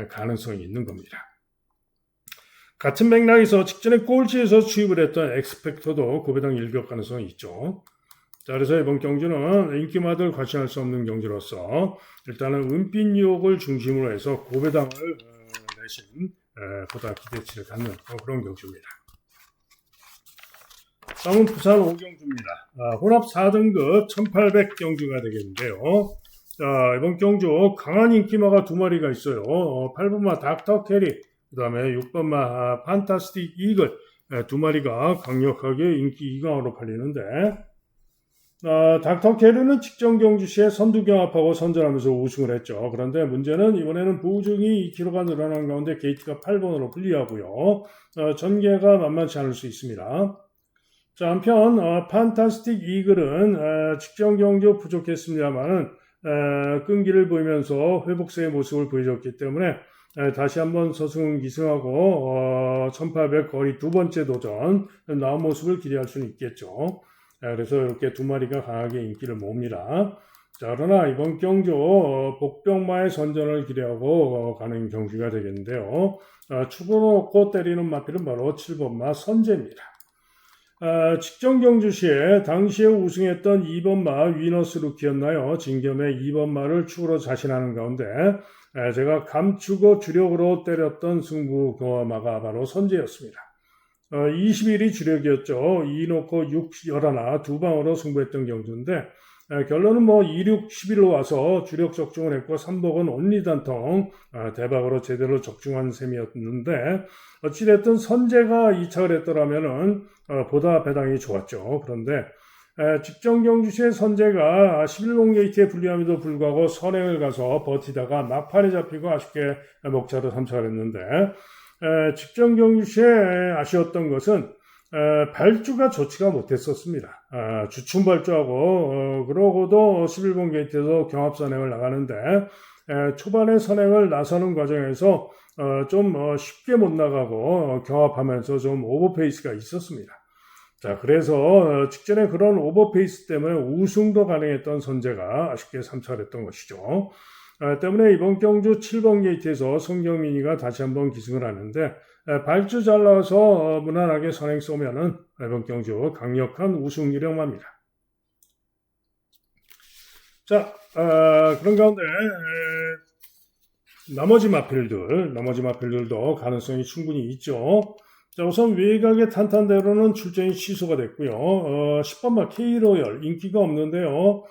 Speaker 1: 가능성이 있는 겁니다. 같은 맥락에서 직전에 꼴찌에서 추입을 했던 엑스팩터도 고배당 일격 가능성이 있죠. 자, 그래서 이번 경주는 인기마들 과시할 수 없는 경주로서 일단은 은빛 유혹을 중심으로 해서 고배당을 내신 보다 기대치를 갖는 그런 경주입니다. 다음은 부산 5경주입니다. 혼합 4등급 1800 경주가 되겠는데요. 자, 이번 경주 강한 인기마가 두 마리가 있어요. 8번마 닥터 캐리, 그 다음에 6번마 판타스틱 이글 두 마리가 강력하게 인기 2강으로 팔리는데 닥터 캐리는 직전 경주 시에 선두 경합하고 선전하면서 우승을 했죠. 그런데 문제는 이번에는 보증이 2kg가 늘어난 가운데 게이트가 8번으로 불리하고요. 전개가 만만치 않을 수 있습니다. 자, 한편 판타스틱 이글은 직전 경주 부족했습니다만 끈기를 보이면서 회복세의 모습을 보여줬기 때문에 다시 한번 서승 기승하고 1800 거리 두 번째 도전 나온 모습을 기대할 수는 있겠죠. 그래서 이렇게 두 마리가 강하게 인기를 모읍니다. 자, 그러나 이번 경주 복병마의 선전을 기대하고 가는 경주가 되겠는데요. 축으로 놓고 때리는 마필은 바로 7번마 선제입니다. 직전 경주 시에 당시에 우승했던 2번마 위너스 루키였나요? 진겸의 2번마를 축으로 자신하는 가운데 제가 감추고 주력으로 때렸던 승부마가 바로 선제였습니다. 20일이 주력이었죠. 2 놓고 6, 11, 두 방으로 승부했던 경주인데 결론은 2, 6, 11로 와서 주력 적중을 했고 3복은 온리단통 대박으로 제대로 적중한 셈이었는데 어찌됐든 선제가 2착을 했더라면은 보다 배당이 좋았죠. 그런데 직전 경주시의 선제가 11번 게이트에 불리함에도 불구하고 선행을 가서 버티다가 막판에 잡히고 아쉽게 목차로 3착을 했는데 직전 경주시에 아쉬웠던 것은 발주가 좋지가 못했었습니다. 주춤 발주하고 그러고도 11번 게이트에서 경합 선행을 나가는데 초반에 선행을 나서는 과정에서 좀 쉽게 못 나가고 경합하면서 좀 오버페이스가 있었습니다. 자, 그래서 직전에 그런 오버페이스 때문에 우승도 가능했던 선제가 아쉽게 3착을 했던 것이죠. 때문에 이번 경주 7번 게이트에서 송경민이가 다시 한번 기승을 하는데 발주 잘 나와서 무난하게 선행 쏘면은 이번 경주 강력한 우승 유력마입니다. 자, 그런 가운데 나머지 마필들도 가능성이 충분히 있죠. 자, 우선 외곽의 탄탄대로는 출전이 취소가 됐고요. 10번마 K로열 인기가 없는데요.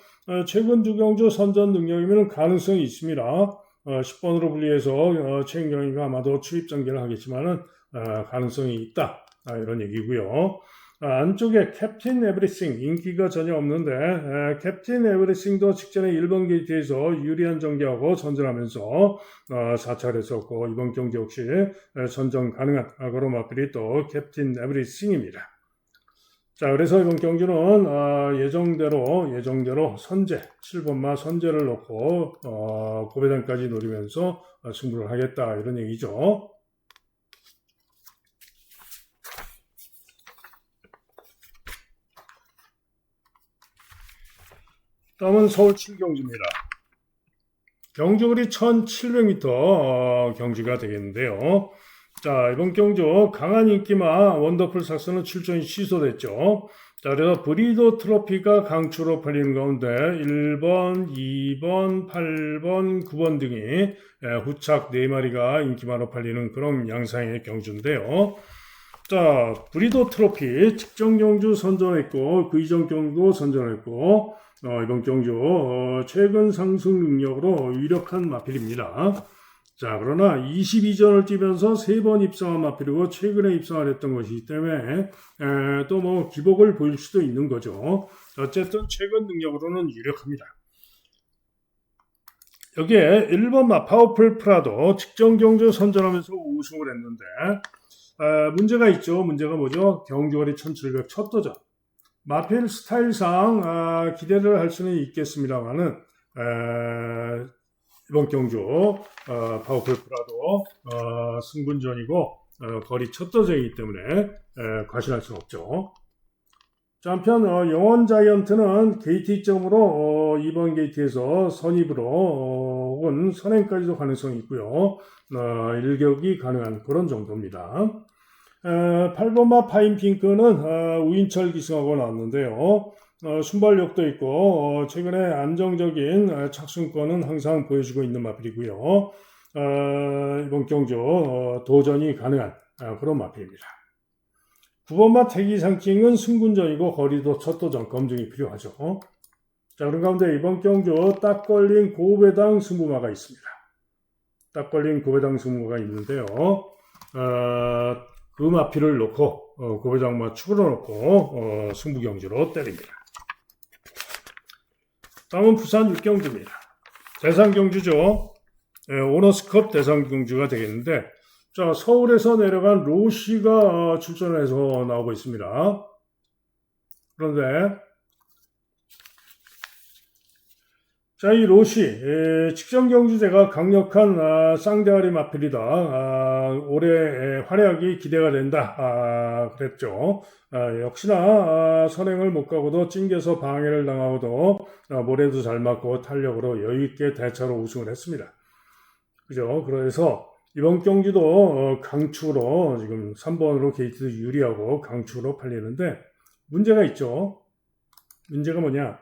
Speaker 1: 최근 두 경주 선전 능력이면 가능성이 있습니다. 10번으로 분리해서 최은경이가 아마도 추입 전개를 하겠지만은 가능성이 있다. 이런 얘기고요. 안쪽에 캡틴 에브리싱 인기가 전혀 없는데 캡틴 에브리싱도 직전에 1번 게이트에서 유리한 전개하고 선전하면서 4차를 했었고 이번 경기 역시 선전 가능한 그런 마필이 또 캡틴 에브리싱입니다. 자, 그래서 이번 경기는 예정대로 선제 7번마 선제를 놓고 고배당까지 노리면서 승부를 하겠다 이런 얘기죠. 다음은 서울 7경주입니다. 경주거리 1700m 경주가 되겠는데요. 자, 이번 경주 강한 인기마 원더풀 삭스는 출전이 취소됐죠. 자, 그래서 브리더 트로피가 강추로 팔리는 가운데 1번, 2번, 8번, 9번 등이 후착 4마리가 인기마로 팔리는 그런 양상의 경주인데요. 자, 브리더 트로피 직전 경주 선전했고 그 이전 경주도 선전했고 이번 경주 최근 상승 능력으로 유력한 마필입니다. 자, 그러나 22전을 뛰면서 3번 입상한 마필이고 최근에 입상을 했던 것이기 때문에 또 기복을 보일 수도 있는 거죠. 어쨌든 최근 능력으로는 유력합니다. 여기에 1번 파워풀 프라도 직전 경주 선전하면서 우승을 했는데 문제가 있죠. 문제가 뭐죠? 경주거리 1700 첫 도전. 마필 스타일상 기대를 할 수는 있겠습니다만은 이번 경주 파워풀 프라도 승분전이고 거리 첫 도전이기 때문에 과신할 수는 없죠. 자, 한편 영원 자이언트는 게이트 2.5로 2번 게이트에서 선입으로 혹은 선행까지도 가능성이 있고요. 일격이 가능한 그런 정도입니다. 8번 파인핑크는 우인철 기승하고 나왔는데요. 순발력도 있고 최근에 안정적인 착순권은 항상 보여주고 있는 마필이고요. 이번 경주 도전이 가능한 그런 마필입니다. 9번 태기상징은 승군전이고 거리도 첫 도전 검증이 필요하죠. 자, 그런 가운데 이번 경주 딱 걸린 고배당 승부마가 있습니다. 딱 걸린 고배당 승부마가 있는데요. 그 마필을 놓고 고배당마 축으로 놓고 승부 경주로 때립니다. 다음은 부산 육경주입니다. 대상 경주죠. 오너스컵 대상 경주가 되겠는데, 자, 서울에서 내려간 로시가 출전해서 나오고 있습니다. 그런데 자, 이 로시 직전 경주제가 강력한 쌍대가리 마필이다. 올해 활약이 기대가 된다. 그랬죠. 역시나 선행을 못 가고도 찡겨서 방해를 당하고도 모래도 잘 맞고 탄력으로 여유있게 대차로 우승을 했습니다. 그죠? 그래서 이번 경기도 강축으로 지금 3번으로 게이트도 유리하고 강축으로 팔리는데 문제가 있죠. 문제가 뭐냐?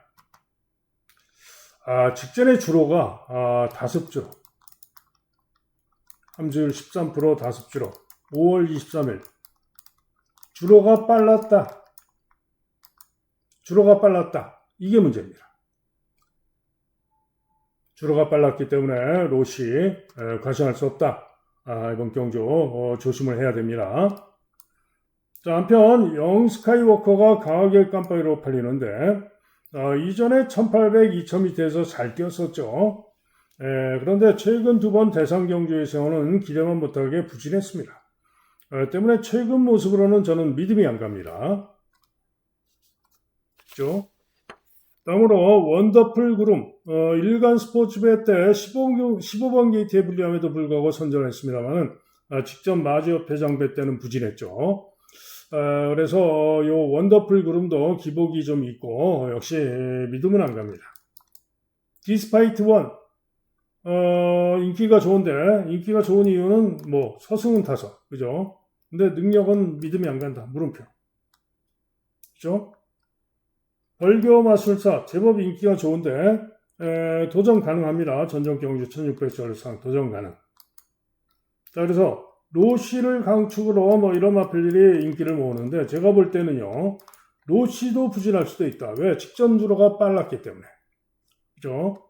Speaker 1: 직전에 주로가 5주로 함수율 13% 5주로 5월 23일 주로가 빨랐다. 이게 문제입니다. 주로가 빨랐기 때문에 로시 과신할 수 없다. 이번 경주 조심을 해야 됩니다. 자, 한편 영 스카이워커가 강하게 깜빡이로 팔리는데 이전에 1800, 2000m에서 잘 뛰었었죠. 그런데 최근 2번 대상 경주에서는 기대만 못하게 부진했습니다. 때문에 최근 모습으로는 저는 믿음이 안 갑니다. 그렇죠? 다음으로 원더풀 구름 일간 스포츠배 때 15번 게이트에 불리함에도 불구하고 선전했습니다만 직전 마지업 회장배 때는 부진했죠. 그래서 요 원더풀 구름도 기복이 좀 있고 역시 믿음은 안 갑니다. 디스파이트 1 인기가 좋은 이유는 뭐 서승은 타서 그죠? 근데 능력은 믿음이 안 간다. 물음표. 그죠? 벌교 마술사 제법 인기가 좋은데 도전 가능합니다. 전정 경주 1600절상 도전 가능. 자, 그래서 로시를 강축으로 뭐 이런 마필들이 인기를 모으는데 제가 볼 때는요. 로시도 부진할 수도 있다. 왜? 직전 주로가 빨랐기 때문에. 그죠?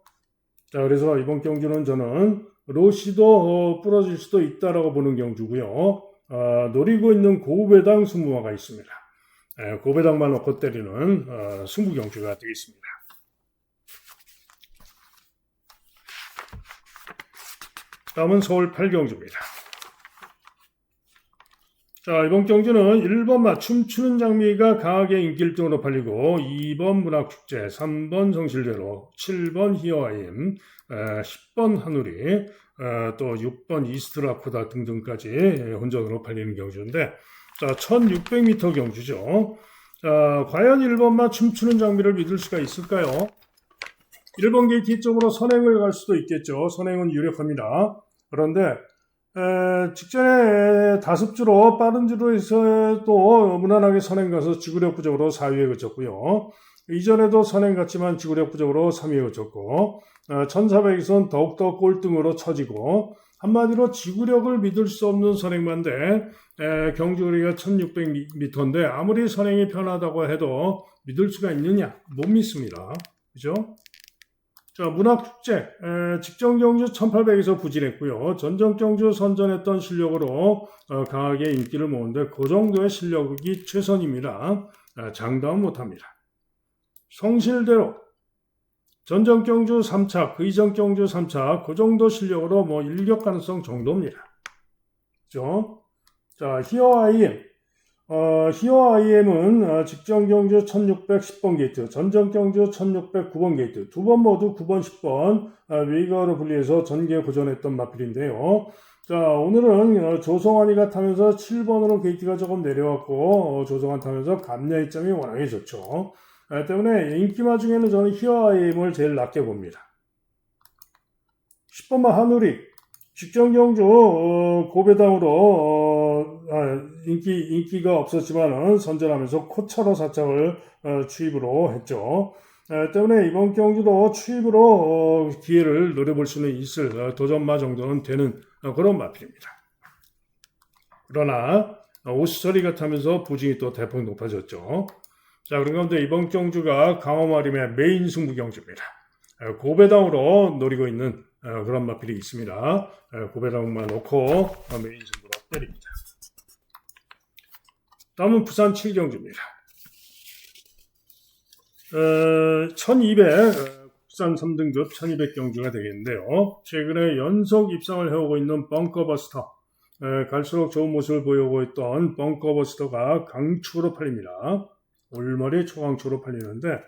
Speaker 1: 자, 그래서 이번 경주는 저는 로시도 부러질 수도 있다라고 보는 경주고요. 노리고 있는 고배당 승부마가 있습니다. 고배당만 놓고 때리는 승부 경주가 되겠습니다. 다음은 서울 8경주입니다. 자, 이번 경주는 1번 춤추는 장미가 강하게 인기 1등으로 팔리고 2번 문학축제, 3번 성실대로, 7번 히어아임, 10번 하누리, 또 6번 이스트라코다 등등까지 혼전으로 팔리는 경주인데 자, 1600m 경주죠. 자, 과연 1번만 춤추는 장미를 믿을 수가 있을까요? 1번 게이트 쪽으로 선행을 갈 수도 있겠죠. 선행은 유력합니다. 그런데 직전에 5주로 빠른 주로에서 또 무난하게 선행 가서 지구력 부족으로 4위에 그쳤고요. 이전에도 선행 갔지만 지구력 부족으로 3위에 그쳤고 1400에서는 더욱더 꼴등으로 처지고 한마디로 지구력을 믿을 수 없는 선행만데 경주거리가 1600m인데 아무리 선행이 편하다고 해도 믿을 수가 있느냐? 못 믿습니다. 그죠? 자, 문학축제 직전 경주 1800에서 부진했고요. 전정 경주 선전했던 실력으로 강하게 인기를 모으는데 그 정도의 실력이 최선입니다. 장담은 못합니다. 성실대로 전적 경주 3차, 그 이전 경주 3차, 그 정도 실력으로 뭐 일격 가능성 정도입니다. 그죠? 자, 히어 IM은 직전 경주 1610번 게이트, 전전 경주 1609번 게이트, 두 번 모두 9번, 10번 웨이거로 분리해서 전개 고전했던 마필인데요. 자, 오늘은 조성환이가 타면서 7번으로 게이트가 조금 내려왔고 조성환 타면서 감량 이점이 워낙에 좋죠. 때문에 인기마 중에는 저는 히어 IM을 제일 낮게 봅니다. 10번마 한우리 직전 경주 고배당으로 인기가 없었지만은 선전하면서 코차로 사착을 추입으로 했죠. 때문에 이번 경주도 추입으로 기회를 노려볼 수는 있을 도전마 정도는 되는 그런 마필입니다. 그러나 오수철이가 타면서 부진이 또 대폭 높아졌죠. 자, 그런 가운데 이번 경주가 강화마림의 메인 승부 경주입니다. 고배당으로 노리고 있는 그런 마필이 있습니다. 고배당만 놓고 메인 승부로 때립니다. 다음은 부산 7경주입니다. 1200 국산 3등급 1200경주가 되겠는데요. 최근에 연속 입상을 해오고 있는 벙커버스터, 갈수록 좋은 모습을 보여오고 있던 벙커버스터가 강축으로 팔립니다. 올머리 초강축으로 팔리는데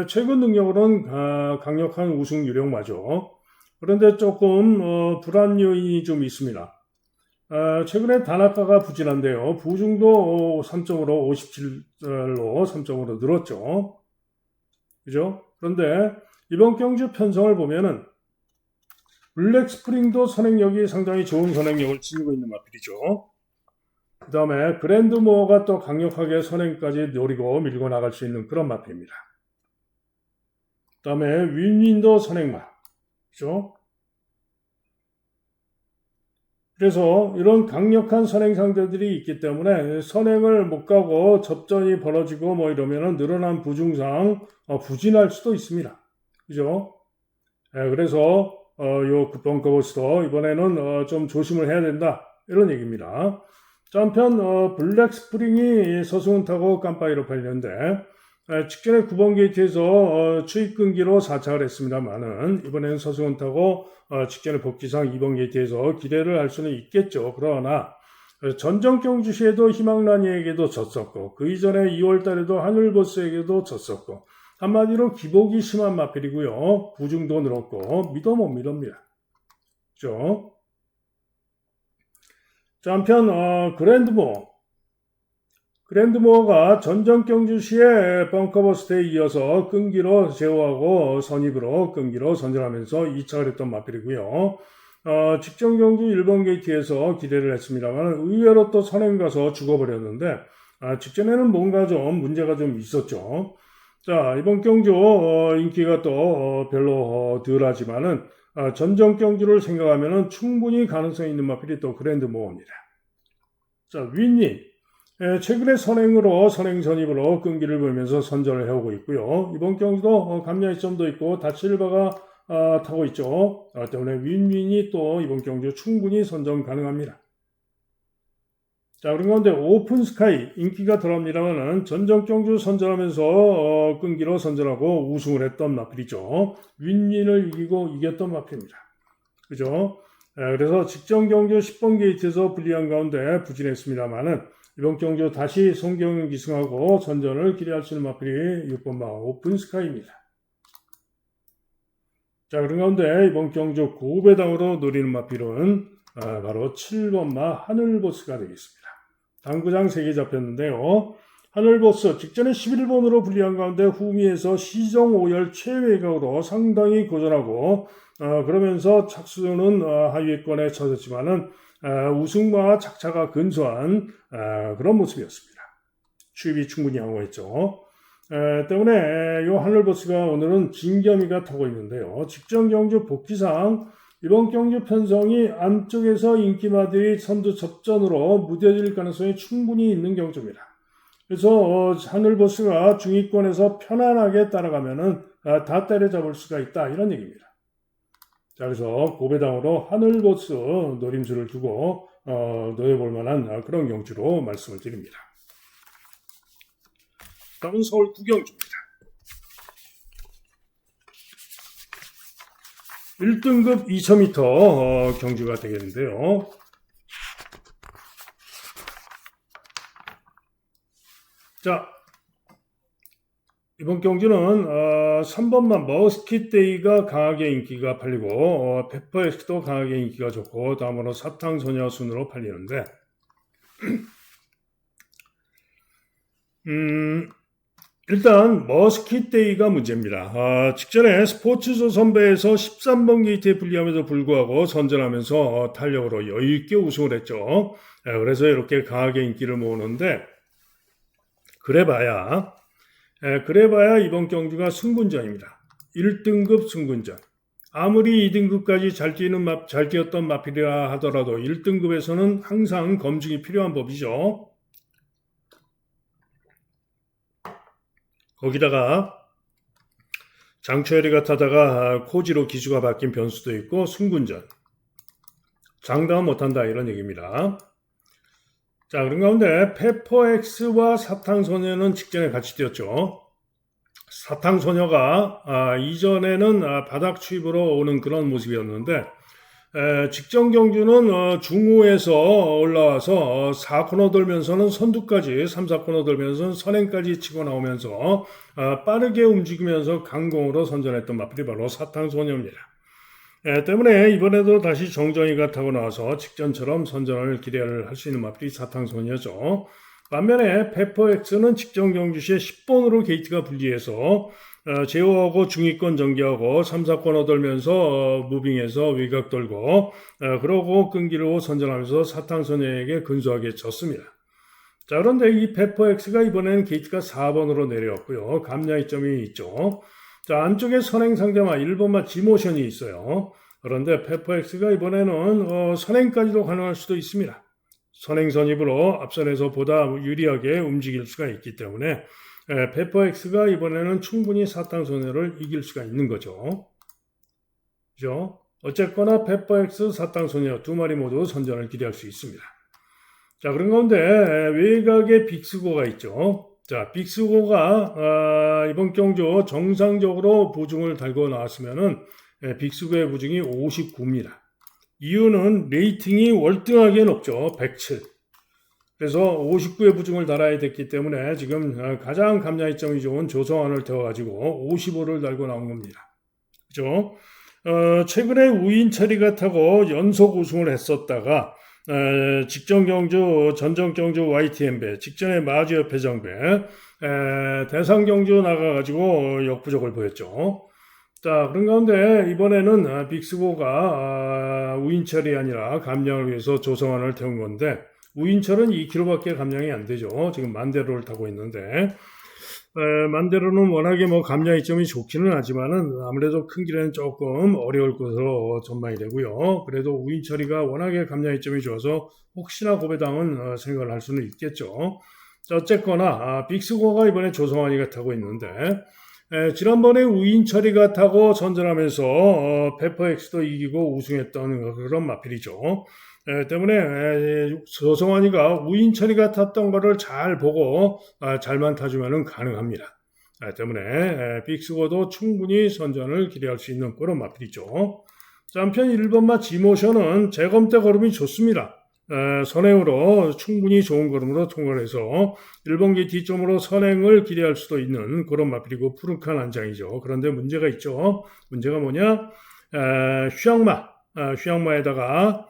Speaker 1: 최근 능력으로는 강력한 우승 유력마죠. 그런데 조금 불안 요인이 좀 있습니다. 최근에 단아가가 부진한데요. 부중도 3점으로 57로 3점으로 늘었죠. 그죠? 그런데 이번 경주 편성을 보면은 블랙스프링도 선행력이 상당히 좋은 선행력을 지니고 있는 마필이죠. 그 다음에 그랜드모어가 또 강력하게 선행까지 노리고 밀고 나갈 수 있는 그런 마필입니다. 그 다음에 윈윈도 선행마. 그죠? 그래서 이런 강력한 선행 상대들이 있기 때문에 선행을 못 가고 접전이 벌어지고 뭐 이러면은 늘어난 부중상 부진할 수도 있습니다. 그죠? 그래서 요 벙커버스터 이번에는 좀 조심을 해야 된다. 이런 얘기입니다. 자, 한편 블랙스프링이 서승훈 타고 깜빡이로 팔렸는데 직전에 9번 게이트에서 추입 끈기로 사착을 했습니다만은 이번에는 서승훈 타고 직전에 복귀상 2번 게이트에서 기대를 할 수는 있겠죠. 그러나 전정 경주시에도 희망란이에게도 졌었고 그 이전에 2월달에도 하늘보스에게도 졌었고 한마디로 기복이 심한 마필이고요. 부중도 늘었고 믿어 못 믿습니다. 그죠? 자, 한편 그랜드모어가 전정 경주시의 벙커버스트에 이어서 끈기로 제어하고 선입으로 끈기로 선전하면서 2차를 했던 마필이고요. 직전 경주 1번 게이트에서 기대를 했습니다만 의외로 또 선행 가서 죽어버렸는데 직전에는 뭔가 좀 문제가 좀 있었죠. 자, 이번 경주 인기가 또 별로 덜하지만은 전정 경주를 생각하면은 충분히 가능성이 있는 마필이 또 그랜드모어입니다. 자, 윈니 최근에 선행 선입으로 끈기를 보이면서 선전을 해오고 있고요. 이번 경주도 감량의 점도 있고 다칠바가 타고 있죠. 때문에 윈윈이 또 이번 경주 충분히 선전 가능합니다. 자, 그런 가운데 오픈 스카이 인기가 덜합니다만은 전정 경주 선전하면서 끈기로 선전하고 우승을 했던 마필이죠. 윈윈을 이겼던 마필입니다. 그죠? 그래서 직전 경주 10번 게이트에서 불리한 가운데 부진했습니다만은 이번 경주 다시 송경영 기승하고 선전을 기대할 수 있는 마필이 6번마 오픈 스카이입니다. 자, 그런 가운데 이번 경주 고배당으로 노리는 마필은 바로 7번마 하늘보스가 되겠습니다. 당구장 3개 잡혔는데요. 하늘보스 직전에 11번으로 불리한 가운데 후미에서 시정 5열 최외곽으로 상당히 고전하고 그러면서 착수는 하위권에 처졌지만은 우승과 착차가 근소한 그런 모습이었습니다. 추입이 충분히 양호했죠. 때문에 이 하늘보스가 오늘은 진겸이가 타고 있는데요. 직전 경주 복귀상 이번 경주 편성이 안쪽에서 인기마들이 선두 접전으로 무뎌질 가능성이 충분히 있는 경주입니다. 그래서 하늘보스가 중위권에서 편안하게 따라가면은 다 때려잡을 수가 있다 이런 얘기입니다. 자, 그래서 고배당으로 하늘보스 노림수를 두고 노려볼 만한 그런 경주로 말씀을 드립니다. 다음은 서울 구경주입니다. 1등급 2000m 경주가 되겠는데요. 자, 이번 경주는 3번만 머스킷데이가 강하게 인기가 팔리고 페퍼엑스도 강하게 인기가 좋고 다음으로 사탕소녀 순으로 팔리는데 일단 머스킷데이가 문제입니다. 직전에 스포츠조선배에서 13번 게이트에 불리함에도 불구하고 선전하면서 탄력으로 여유있게 우승을 했죠. 그래서 이렇게 강하게 인기를 모으는데 그래봐야 이번 경주가 승군전입니다. 1등급 승군전. 아무리 2등급까지 잘 뛰었던 마필이라 하더라도 1등급에서는 항상 검증이 필요한 법이죠. 거기다가 장초열이가 타다가 코지로 기수가 바뀐 변수도 있고 승군전. 장담은 못한다 이런 얘기입니다. 자, 그런 가운데 페퍼엑스와 사탕소녀는 직전에 같이 뛰었죠. 사탕소녀가 이전에는 바닥 추입으로 오는 그런 모습이었는데 직전 경주는 중후에서 올라와서 4코너 돌면서는 선두까지 3, 4코너 돌면서는 선행까지 치고 나오면서 빠르게 움직이면서 강공으로 선전했던 마필이 바로 사탕소녀입니다. 때문에 이번에도 다시 정정이가 타고 나와서 직전처럼 선전을 기대를 할 수 있는 마필이 사탕소녀죠. 반면에 페퍼엑스는 직전 경주 시에 10번으로 게이트가 분리해서 제어하고 중위권 전개하고 3, 4코너 돌면서 무빙해서 외곽 돌고 그러고 끈기로 선전하면서 사탕소녀에게 근소하게 졌습니다. 자, 그런데 이 페퍼엑스가 이번에는 게이트가 4번으로 내려왔고요. 감량이점이 있죠. 자, 안쪽에 선행상자마 1번마 지모션이 있어요. 그런데 페퍼엑스가 이번에는 선행까지도 가능할 수도 있습니다. 선행 선입으로 앞선에서 보다 유리하게 움직일 수가 있기 때문에 페퍼엑스가 이번에는 충분히 사탕소녀를 이길 수가 있는 거죠. 그죠? 어쨌거나 페퍼엑스, 사탕소녀 두 마리 모두 선전을 기대할 수 있습니다. 자, 그런 가운데 외곽에 빅스고가 있죠. 자, 빅스고가 이번 경주 정상적으로 부중을 달고 나왔으면은 빅스고의 부중이 59입니다. 이유는 레이팅이 월등하게 높죠. 107. 그래서 59의 부중을 달아야 됐기 때문에 지금 가장 감량이점이 좋은 조성환을 태워가지고 55를 달고 나온 겁니다. 그죠? 최근에 우인철이가 타고 연속 우승을 했었다가 직전 경주, 전정 경주 YTM배, 직전에 마주협회 정배, 대상 경주 나가가지고 역부족을 보였죠. 자, 그런 가운데 이번에는 빅스고가 우인철이 아니라 감량을 위해서 조성환을 태운 건데 우인철은 2km밖에 감량이 안 되죠. 지금 만대로를 타고 있는데 만대로는 워낙에 감량이점이 좋기는 하지만은 아무래도 큰 길에는 조금 어려울 것으로 전망이 되고요. 그래도 우인철이가 워낙에 감량이점이 좋아서 혹시나 고배당은 생각을 할 수는 있겠죠. 자, 어쨌거나 빅스고가 이번에 조성환이가 타고 있는데 지난번에 우인철이가 타고 선전하면서 페퍼엑스도 이기고 우승했던 그런 마필이죠. 때문에 조성환이가 우인철이가 탔던 거를 잘 보고 잘만 타주면 가능합니다. 때문에 빅스고도 충분히 선전을 기대할 수 있는 그런 마필이죠. 자, 한편 1번마 지모션은 재검대 걸음이 좋습니다. 선행으로 충분히 좋은 걸음으로 통과를 해서 1번기 뒤점으로 선행을 기대할 수도 있는 그런 마필이고 푸른칸 안장이죠. 그런데 문제가 있죠. 문제가 뭐냐? 휘양마에다가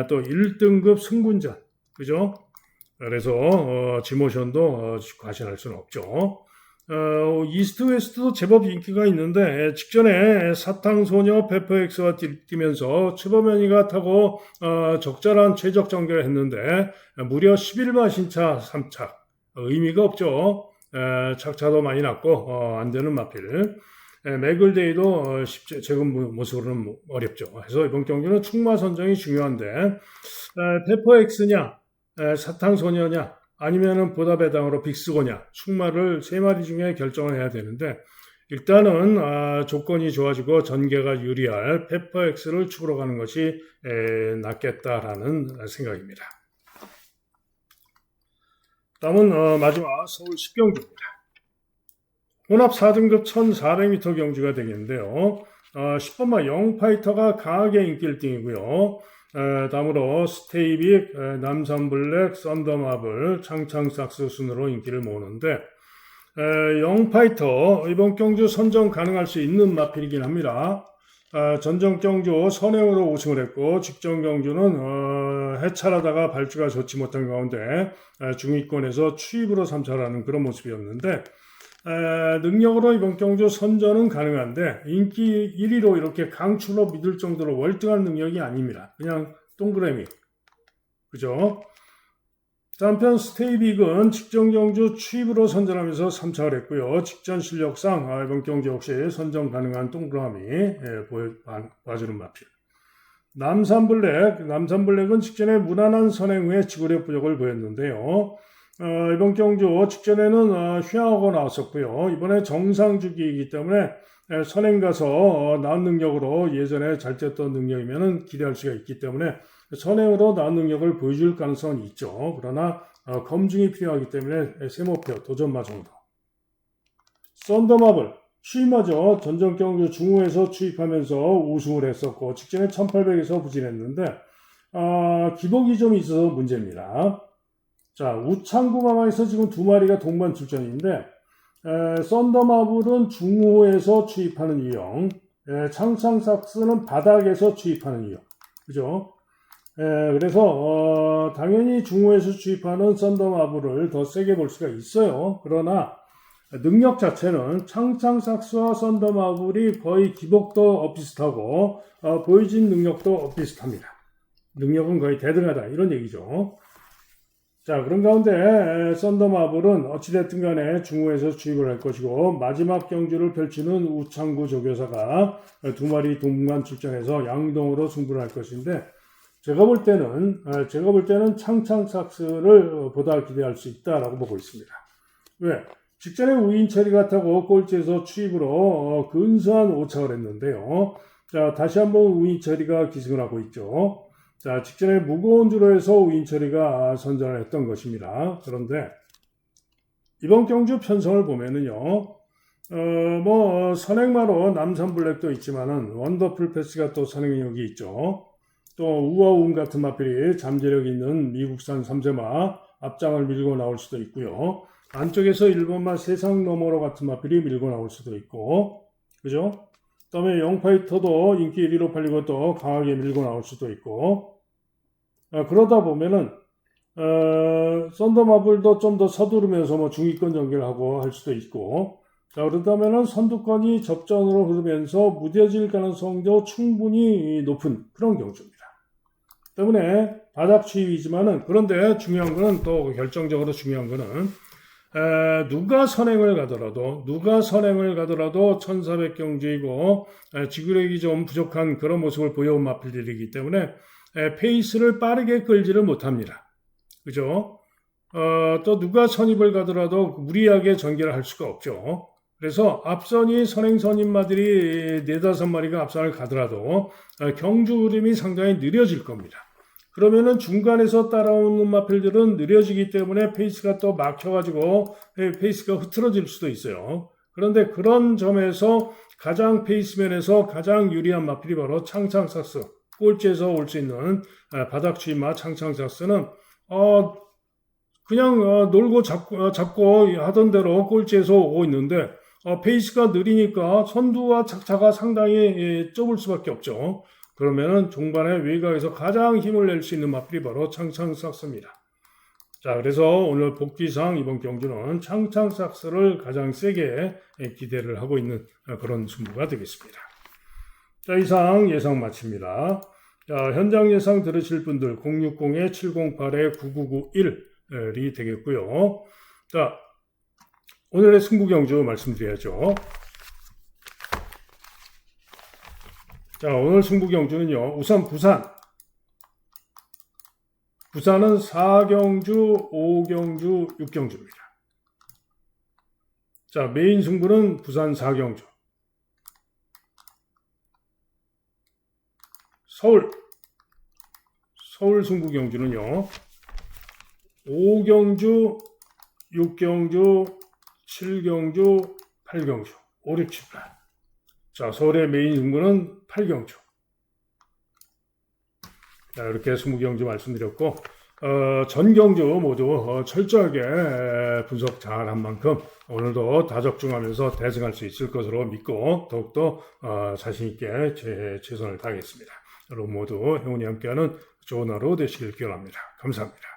Speaker 1: 또 1등급 승군전, 그죠? 그래서 지모션도 과신할 수는 없죠. 이스트 웨스트도 제법 인기가 있는데 직전에 사탕소녀 페퍼엑스가 뛰면서 최범현이가 타고 적절한 최적 전개를 했는데 무려 11마 신차 3착 의미가 없죠. 착차도 많이 났고 안 되는 마필. 맥을데이도 지금 모습으로는 어렵죠. 그래서 이번 경기는 충마 선정이 중요한데 페퍼엑스냐 사탕소녀냐 아니면은 보다 배당으로 빅스고냐 충마를 세 마리 중에 결정을 해야 되는데 일단은 조건이 좋아지고 전개가 유리할 페퍼엑스를 축으로 가는 것이 낫겠다라는 생각입니다. 다음은 마지막 서울 10경주입니다. 혼합 4등급 1400m 경주가 되겠는데요. 10번마 영파이터가 강하게 인기 1등이고요. 다음으로 스테이빅, 남산블랙, 썬더마블, 창창삭스 순으로 인기를 모으는데 영파이터 이번 경주 선정 가능할 수 있는 마필이긴 합니다. 전정 경주 선행으로 우승을 했고 직전 경주는 해찰하다가 발주가 좋지 못한 가운데 중위권에서 추입으로 삼차하는 그런 모습이었는데 능력으로 이번 경주 선전은 가능한데 인기 1위로 이렇게 강추로 믿을 정도로 월등한 능력이 아닙니다. 그냥 동그라미. 그죠? 한편 스테이빅은 직전 경주 추입으로 선전하면서 3차를 했고요. 직전 실력상 이번 경주 역시 선전 가능한 동그라미 봐주는 마필. 남산블랙은 직전에 무난한 선행 후에 지구력 부족을 보였는데요. 이번 경주 직전에는 휘하고 나왔었고요. 이번에 정상 주기이기 때문에 선행 가서 나은 능력으로 예전에 잘 뛰었던 능력이면 기대할 수가 있기 때문에 선행으로 나은 능력을 보여줄 가능성은 있죠. 그러나 검증이 필요하기 때문에 세모표 도전마 정도. 썬더마블 추임하죠. 전전 경주 중후에서 추입하면서 우승을 했었고 직전에 1800에서 부진했는데 기복이 좀 있어서 문제입니다. 자, 우창구마마에서 지금 두 마리가 동반 출전인데 썬더마블은 중후에서 추입하는 유형, 창창삭스는 바닥에서 추입하는 유형. 그죠? 그래서 당연히 중후에서 추입하는 썬더마블을 더 세게 볼 수가 있어요. 그러나 능력 자체는 창창삭스와 썬더마블이 거의 기복도 비슷하고 보여진 능력도 비슷합니다. 능력은 거의 대등하다 이런 얘기죠. 자, 그런 가운데 썬더마블은 어찌됐든 간에 중후에서 추입을 할 것이고 마지막 경주를 펼치는 우창구 조교사가 두 마리 동반 출전해서 양동으로 승부를 할 것인데 제가 볼 때는 창창삭스를 보다 기대할 수 있다라고 보고 있습니다. 왜? 직전에 우인철이가 타고 꼴찌에서 추입으로 근소한 오착을 했는데요. 자, 다시 한번 우인철이가 기승을 하고 있죠. 자, 직전에 무거운 주로 해서 우인철이가 선전을 했던 것입니다. 그런데 이번 경주 편성을 보면은요, 선행마로 남산블랙도 있지만은 원더풀 패스가 또 선행력이 있죠. 또 우아운 같은 마필이 잠재력 있는 미국산 3세마 앞장을 밀고 나올 수도 있고요. 안쪽에서 1번마 세상 너머로 같은 마필이 밀고 나올 수도 있고, 그죠? 그다음에 영파이터도 인기 1위로 팔리고 또 강하게 밀고 나올 수도 있고, 그러다 보면은 썬더마블도 좀 더 서두르면서 중위권 전개하고 할 수도 있고, 자, 그렇다면은 선두권이 접전으로 흐르면서 무뎌질 가능성도 충분히 높은 그런 경주입니다. 때문에 바닥 추입이지만은 그런데 중요한 거는 또 결정적으로 중요한 거는 누가 선행을 가더라도 1400경주이고 지구력이 좀 부족한 그런 모습을 보여온 마필들이기 때문에 페이스를 빠르게 끌지를 못합니다. 그죠? 또 누가 선입을 가더라도 무리하게 전개를 할 수가 없죠. 그래서 앞선이 선행선임마들이 4-5마리가 앞선을 가더라도 경주 흐름이 상당히 느려질 겁니다. 그러면은 중간에서 따라오는 마필들은 느려지기 때문에 페이스가 또 막혀가지고 페이스가 흐트러질 수도 있어요. 그런데 그런 점에서 가장 페이스면에서 가장 유리한 마필이 바로 창창삭스, 꼴찌에서 올 수 있는 바닥 추임마 창창삭스는 그냥 놀고 잡고 하던 대로 꼴찌에서 오고 있는데 페이스가 느리니까 선두와 착차가 상당히 좁을 수밖에 없죠. 그러면은 종반의 외곽에서 가장 힘을 낼 수 있는 마필이 바로 창창삭스입니다. 자, 그래서 오늘 복귀상 이번 경주는 창창삭스를 가장 세게 기대를 하고 있는 그런 승부가 되겠습니다. 자, 이상 예상 마칩니다. 자, 현장 예상 들으실 분들 060-708-9991이 되겠고요. 자, 오늘의 승부 경주 말씀드려야죠. 자, 오늘 승부 경주는요. 우선 부산은 4경주, 5경주, 6경주입니다. 자, 메인 승부는 부산 4경주. 서울 승부 경주는요. 5경주, 6경주, 7경주, 8경주, 5, 6, 7, 8. 자, 서울의 메인 승부는 8경주. 자, 이렇게 20경주 말씀드렸고, 전 경주 모두 철저하게 분석 잘한 만큼 오늘도 다적중하면서 대승할 수 있을 것으로 믿고 더욱더 자신있게 최선을 다하겠습니다. 여러분 모두 행운이 함께하는 좋은 하루 되시길 기원합니다. 감사합니다.